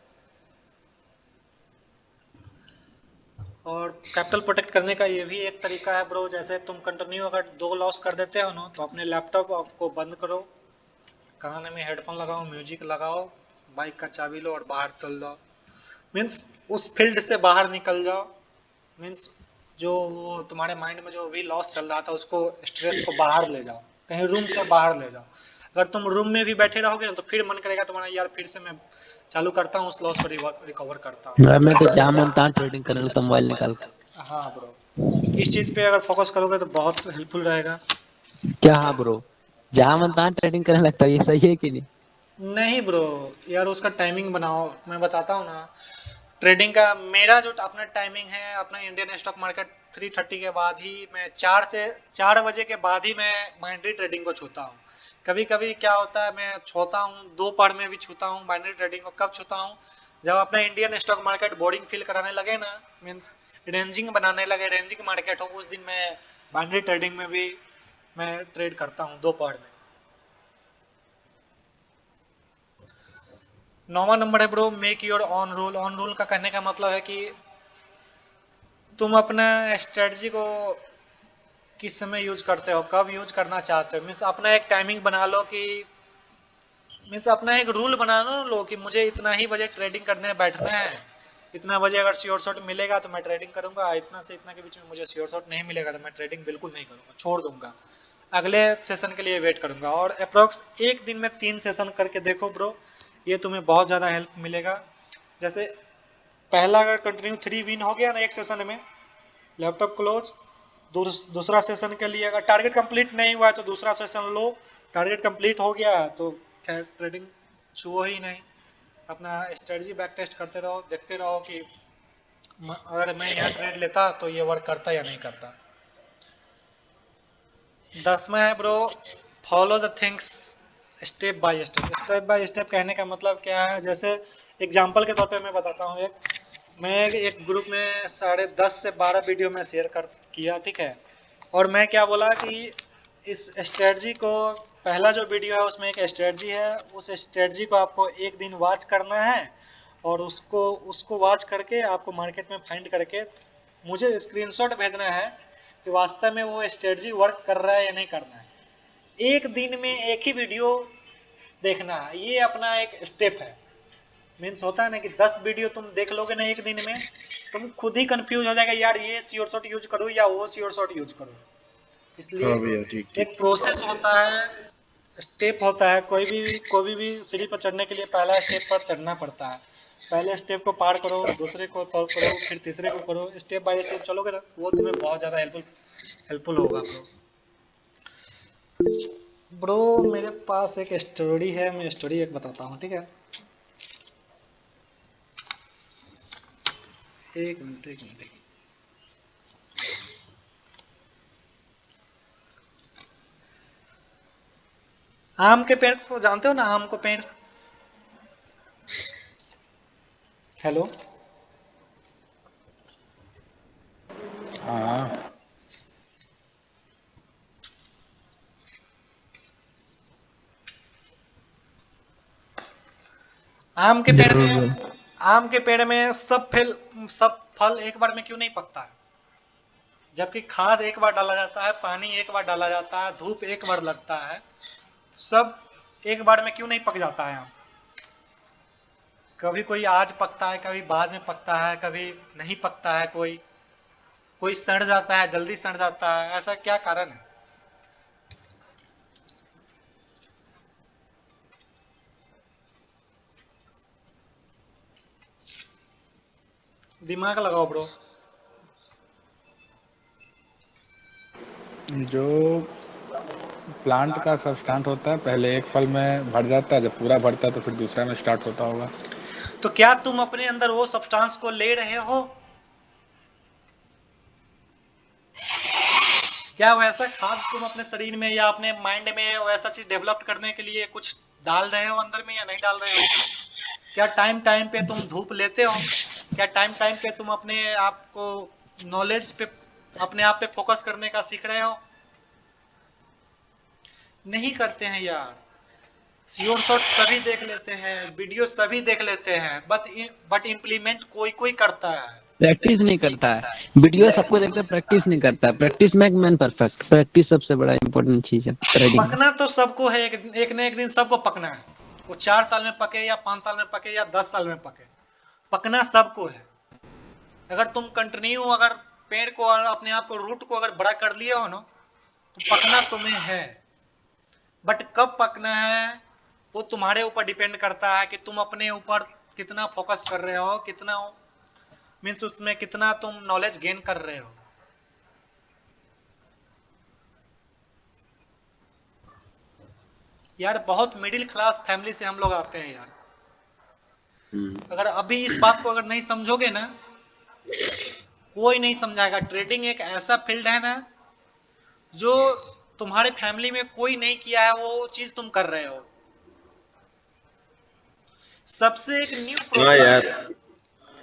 Speaker 1: और कैपिटल प्रोटेक्ट करने का ये भी एक तरीका है ब्रो, जैसे तुम कंटिन्यू अगर 2 लॉस कर देते हो ना, तो अपने लैपटॉप आपको बंद करो, कान में हेडफोन लगाओ, म्यूजिक लगाओ, बाइक का चाबी लो और बाहर चल जाओ। मीन्स उस फील्ड से बाहर निकल जाओ। मीन्स जो वो तुम्हारे माइंड में जो भी लॉस चल रहा था उसको, स्ट्रेस को बाहर ले जाओ, कहीं रूम से बाहर ले जाओ। अगर तुम रूम में भी बैठे रहोगे ना तो फिर मन करेगा तुम्हारा यार फिर से मैं चालू करता हूँ, उस लॉस को रिकवर करता हूँ।
Speaker 5: यार मैं तो जहाँ मन तहाँ ट्रेडिंग करने लगता हूँ मोबाइल निकाल कर।
Speaker 1: हाँ ब्रो, इस चीज पे अगर फोकस करोगे तो बहुत हेल्पफुल रहेगा।
Speaker 5: क्या? हाँ ब्रो, जहाँ मन तहाँ ट्रेडिंग करने लगता है, ये सही है कि नहीं?
Speaker 1: नहीं ब्रो, यार उसका टाइमिंग बनाओ, मैं बताता हूँ ना। ट्रेडिंग का मेरा जो अपना टाइमिंग है, अपना इंडियन स्टॉक मार्केट 3:30 के बाद ही, मैं 4 बजे के बाद ही मैं बाइनरी ट्रेडिंग को छूता हूँ। कभी कभी क्या होता है मैं छूता हूँ, दोपहर में भी छूता हूँ बाइनरी ट्रेडिंग को। कब छूता हूँ? जब अपना Indian stock market boarding feel कराने लगे ना, मीन्स रेंजिंग बनाने लगे, रेंजिंग मार्केट हो, उस दिन मैं बाइनरी ट्रेडिंग में भी मैं ट्रेड करता हूँ दोपहर में। 9वां नंबर है bro, make your on rule. On rule का कहने का मतलब है कि तुम अपना स्ट्रेटजी को किस समय यूज करते हो, कब यूज करना चाहते हो। मीन्स अपना एक टाइमिंग बना लो कि, मीन्स अपना एक रूल बना लो कि मुझे इतना ही बजे ट्रेडिंग करने बैठना है। इतना बजे अगर श्योर शॉट मिलेगा तो मैं ट्रेडिंग करूंगा, इतना से इतना के बीच में मुझे श्योर शॉट नहीं मिलेगा तो मैं ट्रेडिंग बिल्कुल नहीं करूंगा, छोड़ दूंगा, अगले सेशन के लिए वेट करूंगा। और अप्रोक्स एक दिन में 3 सेशन करके देखो ब्रो, ये तुम्हें बहुत ज़्यादा हेल्प मिलेगा। जैसे पहला अगर कंटिन्यू 3 विन हो गया ना एक सेशन में, लैपटॉप क्लोज। दूसरा सेशन के लिए अगर टारगेट कंप्लीट नहीं हुआ है तो दूसरा सेशन लो, टारगेट कंप्लीट हो गया तो खैर ट्रेडिंग छुओ ही नहीं। अपना स्ट्रेटजी बैक टेस्ट करते रहो, देखते रहो कि अगर मैं यहाँ ट्रेड लेता तो ये वर्क करता या नहीं करता। 10वां है bro, follow the things step by step. Step by step कहने का मतलब क्या है, जैसे एग्जांपल के तौर पे मैं बताता हूँ। मैं एक ग्रुप में 10:30 से 12 वीडियो में शेयर कर किया, ठीक है। और मैं क्या बोला कि इस स्ट्रेटजी को, पहला जो वीडियो है उसमें एक स्ट्रेटजी है, उस स्ट्रेटजी को आपको एक दिन वॉच करना है और उसको वॉच करके आपको मार्केट में फाइंड करके मुझे स्क्रीनशॉट भेजना है कि वास्तव में वो स्ट्रेटजी वर्क कर रहा है या नहीं कर रहा है। एक दिन में एक ही वीडियो देखना है, ये अपना एक स्टेप है। मीन्स होता है ना कि 10 वीडियो तुम देख लोगे ना एक दिन में, तुम खुद ही कंफ्यूज हो जाएगा यार ये श्योर शॉट यूज करूँ या वो श्योर शॉट यूज करूँ। इसलिए
Speaker 2: हाँ भैया, ठीक ठीक।
Speaker 1: एक प्रोसेस होता है, स्टेप होता है। कोई भी सीढ़ी पर चढ़ने के लिए पहला स्टेप पर चढ़ना पड़ता है। पहले स्टेप को पार करो, दूसरे को तौर करो, फिर तीसरे को करो, स्टेप बाय स्टेप चलोगे ना, वो तुम्हें बहुत ज़्यादा हेल्पफुल होगा ब्रो। मेरे पास एक स्टोरी है, मैं स्टोरी एक बताता हूँ, ठीक है। एक मिनट। आम के पेड़ को जानते हो ना, आम को पेड़। हेलो,
Speaker 3: हाँ
Speaker 1: आम के पेड़
Speaker 5: जरूर
Speaker 1: में
Speaker 5: ब्रो।
Speaker 1: आम के पेड़ में सब फल एक बार में क्यों नहीं पकता है? जबकि खाद एक बार डाला जाता है, पानी एक बार डाला जाता है, धूप एक बार लगता है, सब एक बार में क्यों नहीं पक जाता है आम? कभी कोई आज पकता है, कभी बाद में पकता है, कभी नहीं पकता है, कोई सड़ जाता है, जल्दी सड़ जाता है, ऐसा क्या कारण है? दिमाग लगाओ ब्रो।
Speaker 3: जो प्लांट का सब्सटेंस होता है पहले एक फल में भर जाता है, जब पूरा भरता है तो फिर दूसरा में स्टार्ट होता होगा।
Speaker 1: तो क्या तुम अपने अंदर वो सब्सटेंस को ले रहे हो? क्या वैसा खाद तुम अपने शरीर में या अपने माइंड में वैसा चीज डेवलप करने के लिए कुछ डाल रहे हो अंदर में या नहीं डाल रहे हो? क्या टाइम टाइम पे तुम धूप लेते हो? क्या टाइम टाइम पे तुम अपने आप को नॉलेज पे, अपने आप पे फोकस करने का सीख रहे हो? नहीं करते हैं यार। श्योर शॉट सभी देख लेते हैं, वीडियो सभी देख लेते हैं, बट इम्प्लीमेंट कोई कोई करता है।
Speaker 5: प्रैक्टिस नहीं करता है, वीडियो सबको देखता है, प्रैक्टिस नहीं करता है। Practice make man perfect, practice सबसे बड़ा इम्पोर्टेंट चीज है ट्रेडिंग में।
Speaker 1: पकना तो सबको है, एक न एक दिन सबको पकना है। वो 4 साल में पके या 5 साल में पके या 10 साल में पके, पकना सबको है। अगर तुम कंटिन्यू अगर पेड़ को और अपने आप को रूट को अगर बड़ा कर लिए हो ना, तो पकना तुम्हें है। बट कब पकना है वो तुम्हारे ऊपर डिपेंड करता है कि तुम अपने ऊपर कितना फोकस कर रहे हो, कितना मीन्स उसमें कितना तुम नॉलेज गेन कर रहे हो। यार बहुत मिडिल क्लास फैमिली से हम लोग आते हैं यार। अगर अभी इस बात को अगर नहीं समझोगे ना, कोई नहीं समझाएगा। ट्रेडिंग एक ऐसा फील्ड है ना जो तुम्हारे फैमिली में कोई नहीं किया है, वो चीज तुम कर रहे हो। सबसे एक न्यू
Speaker 2: हाँ
Speaker 1: प्रोसेस
Speaker 2: यार,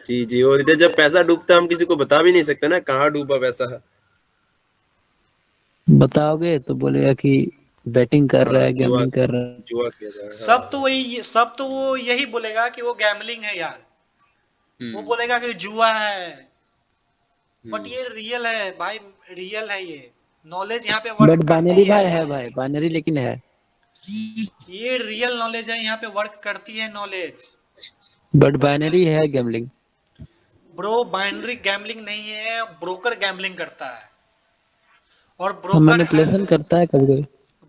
Speaker 2: जी जी। और इधर जब पैसा डूबता है हम किसी को बता भी नहीं सकते ना कहाँ डूबा पैसा है।
Speaker 5: बताओगे तो बोलेगा कि बैटिंग कर रहा
Speaker 2: हाँ,
Speaker 5: है,
Speaker 2: जुआ
Speaker 5: गैम्बलिंग कर रहा है।
Speaker 2: जुआ खेल रहा है।
Speaker 1: सब तो वही, सब तो वो यही बोलेगा कि वो गैम्बलिंग है यार। वो बोलेगा कि जुआ है। बट ये रियल है भाई, रियल है ये। नॉलेज यहाँ पे वर्क
Speaker 5: बट
Speaker 1: करती
Speaker 5: बाइनरी
Speaker 1: है।
Speaker 5: भाई है भाई, बाइनरी लेकिन है।
Speaker 1: ये रियल नॉलेज है, यहाँ पे वर्क करती है नॉलेज।
Speaker 5: बट बाइनरी है गैम्बलिंग।
Speaker 1: ब्रो बाइनरी गैम्बलिंग नहीं है, ब्रोकर गैम्बलिंग करता है। और ब्रोकर
Speaker 5: मैनिपुलेशन करता है कभी कभी।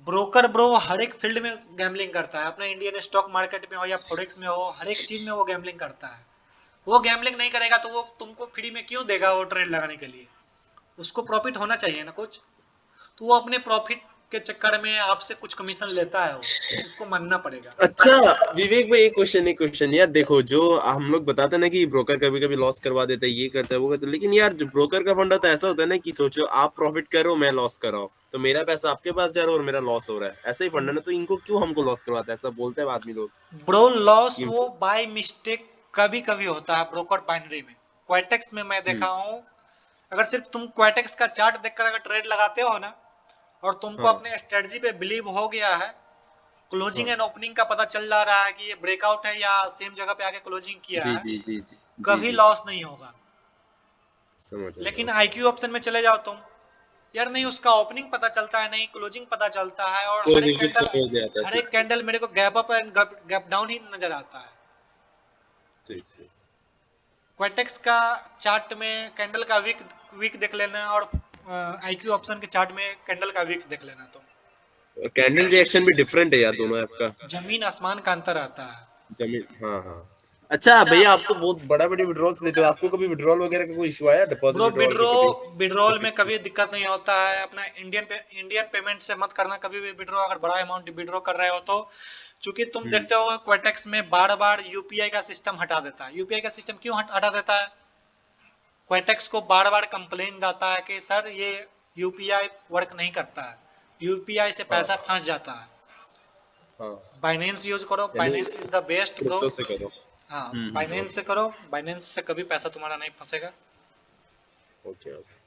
Speaker 1: ब्रोकर ब्रो हर एक फील्ड में गैम्बलिंग करता है। अपने इंडियन स्टॉक मार्केट में हो या फॉरेक्स में हो, हर एक चीज में वो गैम्बलिंग करता है। वो गैम्बलिंग नहीं करेगा तो वो तुमको फ्री में क्यों देगा वो ट्रेड लगाने के लिए? उसको प्रॉफिट होना चाहिए ना कुछ। तो वो अपने प्रॉफिट के चक्कर में आपसे कुछ कमीशन लेता है, वो उसको मानना पड़ेगा।
Speaker 2: अच्छा विवेक भाई, एक क्वेश्चन यार। देखो जो हम लोग बताते हैं ना कि ब्रोकर कभी कभी लॉस करवा देता है, ये करता है वो करता है, लेकिन यार जो ब्रोकर का फंडा तो ऐसा होता है ना कि सोचो आप प्रॉफिट कर रहे हो, मैं लॉस कर रहा हूँ, तो मेरा पैसा आपके पास जा रहा है और मेरा लॉस हो रहा है। ऐसा ही फंडा ना, तो इनको क्यों हमको लॉस करवाता है? ऐसा बोलते हैं आदमी लोग
Speaker 1: ब्रो लॉस
Speaker 2: कि
Speaker 1: वो बाय मिस्टेक कभी कभी होता है ब्रोकर बाइनरी में। क्वाइटेक्स में मैं देखा हूँ, अगर सिर्फ तुम क्वाइटेक्स का चार्ट देखकर अगर ट्रेड लगाते हो ना, और तुमको
Speaker 2: हाँ
Speaker 1: अपने स्ट्रेटजी पे बिलीव हो गया है, क्लोजिंग
Speaker 2: हाँ
Speaker 1: एंड ओपनिंग का पता चल जा रहा है कि ये ब्रेकआउट है या सेम जगह पे आके क्लोजिंग किया
Speaker 2: जी
Speaker 1: है,
Speaker 2: जी जी जी जी
Speaker 1: कभी
Speaker 2: जी,
Speaker 1: लॉस नहीं होगा।
Speaker 2: समझ रहा
Speaker 1: लेकिन
Speaker 2: हूँ।
Speaker 1: आईक्यू ऑप्शन में चले जाओ तुम, यार नहीं उसका ओपनिंग पता चलता है, नहीं क्लोजिंग पता चलता है, और
Speaker 2: तो कुछ समझ नहीं आता।
Speaker 1: हर
Speaker 2: ठीक
Speaker 1: एक कैंडल मेरे को gap up and gap down ही नजर आता है।
Speaker 2: ठीक ठीक।
Speaker 1: क्वाइटेक्स का चार्ट में कैंडल का वीक वीक देख लेना, और आईक्यू ऑप्शन के चार्ट में कैंडल का वीक देख लेना तुम।
Speaker 2: कैंडल रिएक्शन भी डिफरेंट है यार दोनों आपका।
Speaker 1: जमीन आसमान का अंतर आता है।
Speaker 2: जमीन, हाँ हाँ। अच्छा भैया, आप तो बहुत बड़ा बड़ी विड्रॉल्स लेते हो, आपको कभी विड्रॉल वगैरह का कोई इशू आया, डिपॉजिट
Speaker 1: ब्रो
Speaker 2: विड्रॉल का कभी?
Speaker 1: विड्रॉल में कभी दिक्कत नहीं होता है। अपना इंडियन पेमेंट से मत करना कभी भी विड्रॉ, अगर बड़ा अमाउंट विड्रॉ कर रहे हो तो। क्योंकि तुम देखते हो क्वाइटेक्स में बार बार यूपीआई का सिस्टम हटा देता है। यूपीआई का सिस्टम क्यों हटा देता है? क्वाइटेक्स को बार बार कंप्लेन जाता है कि सर ये यूपीआई वर्क नहीं करता है, यूपीआई से
Speaker 2: हाँ
Speaker 1: पैसा फंस जाता है।
Speaker 2: हाँ।
Speaker 1: बाइनेंस यूज करो,
Speaker 2: यानी
Speaker 1: Binance is the best bro.
Speaker 2: Crypto से करो।
Speaker 1: हाँ
Speaker 2: ओके
Speaker 1: बाइनेंस से करो, बाइनेंस से कभी पैसा तुम्हारा नहीं फंसेगा।
Speaker 2: Okay okay.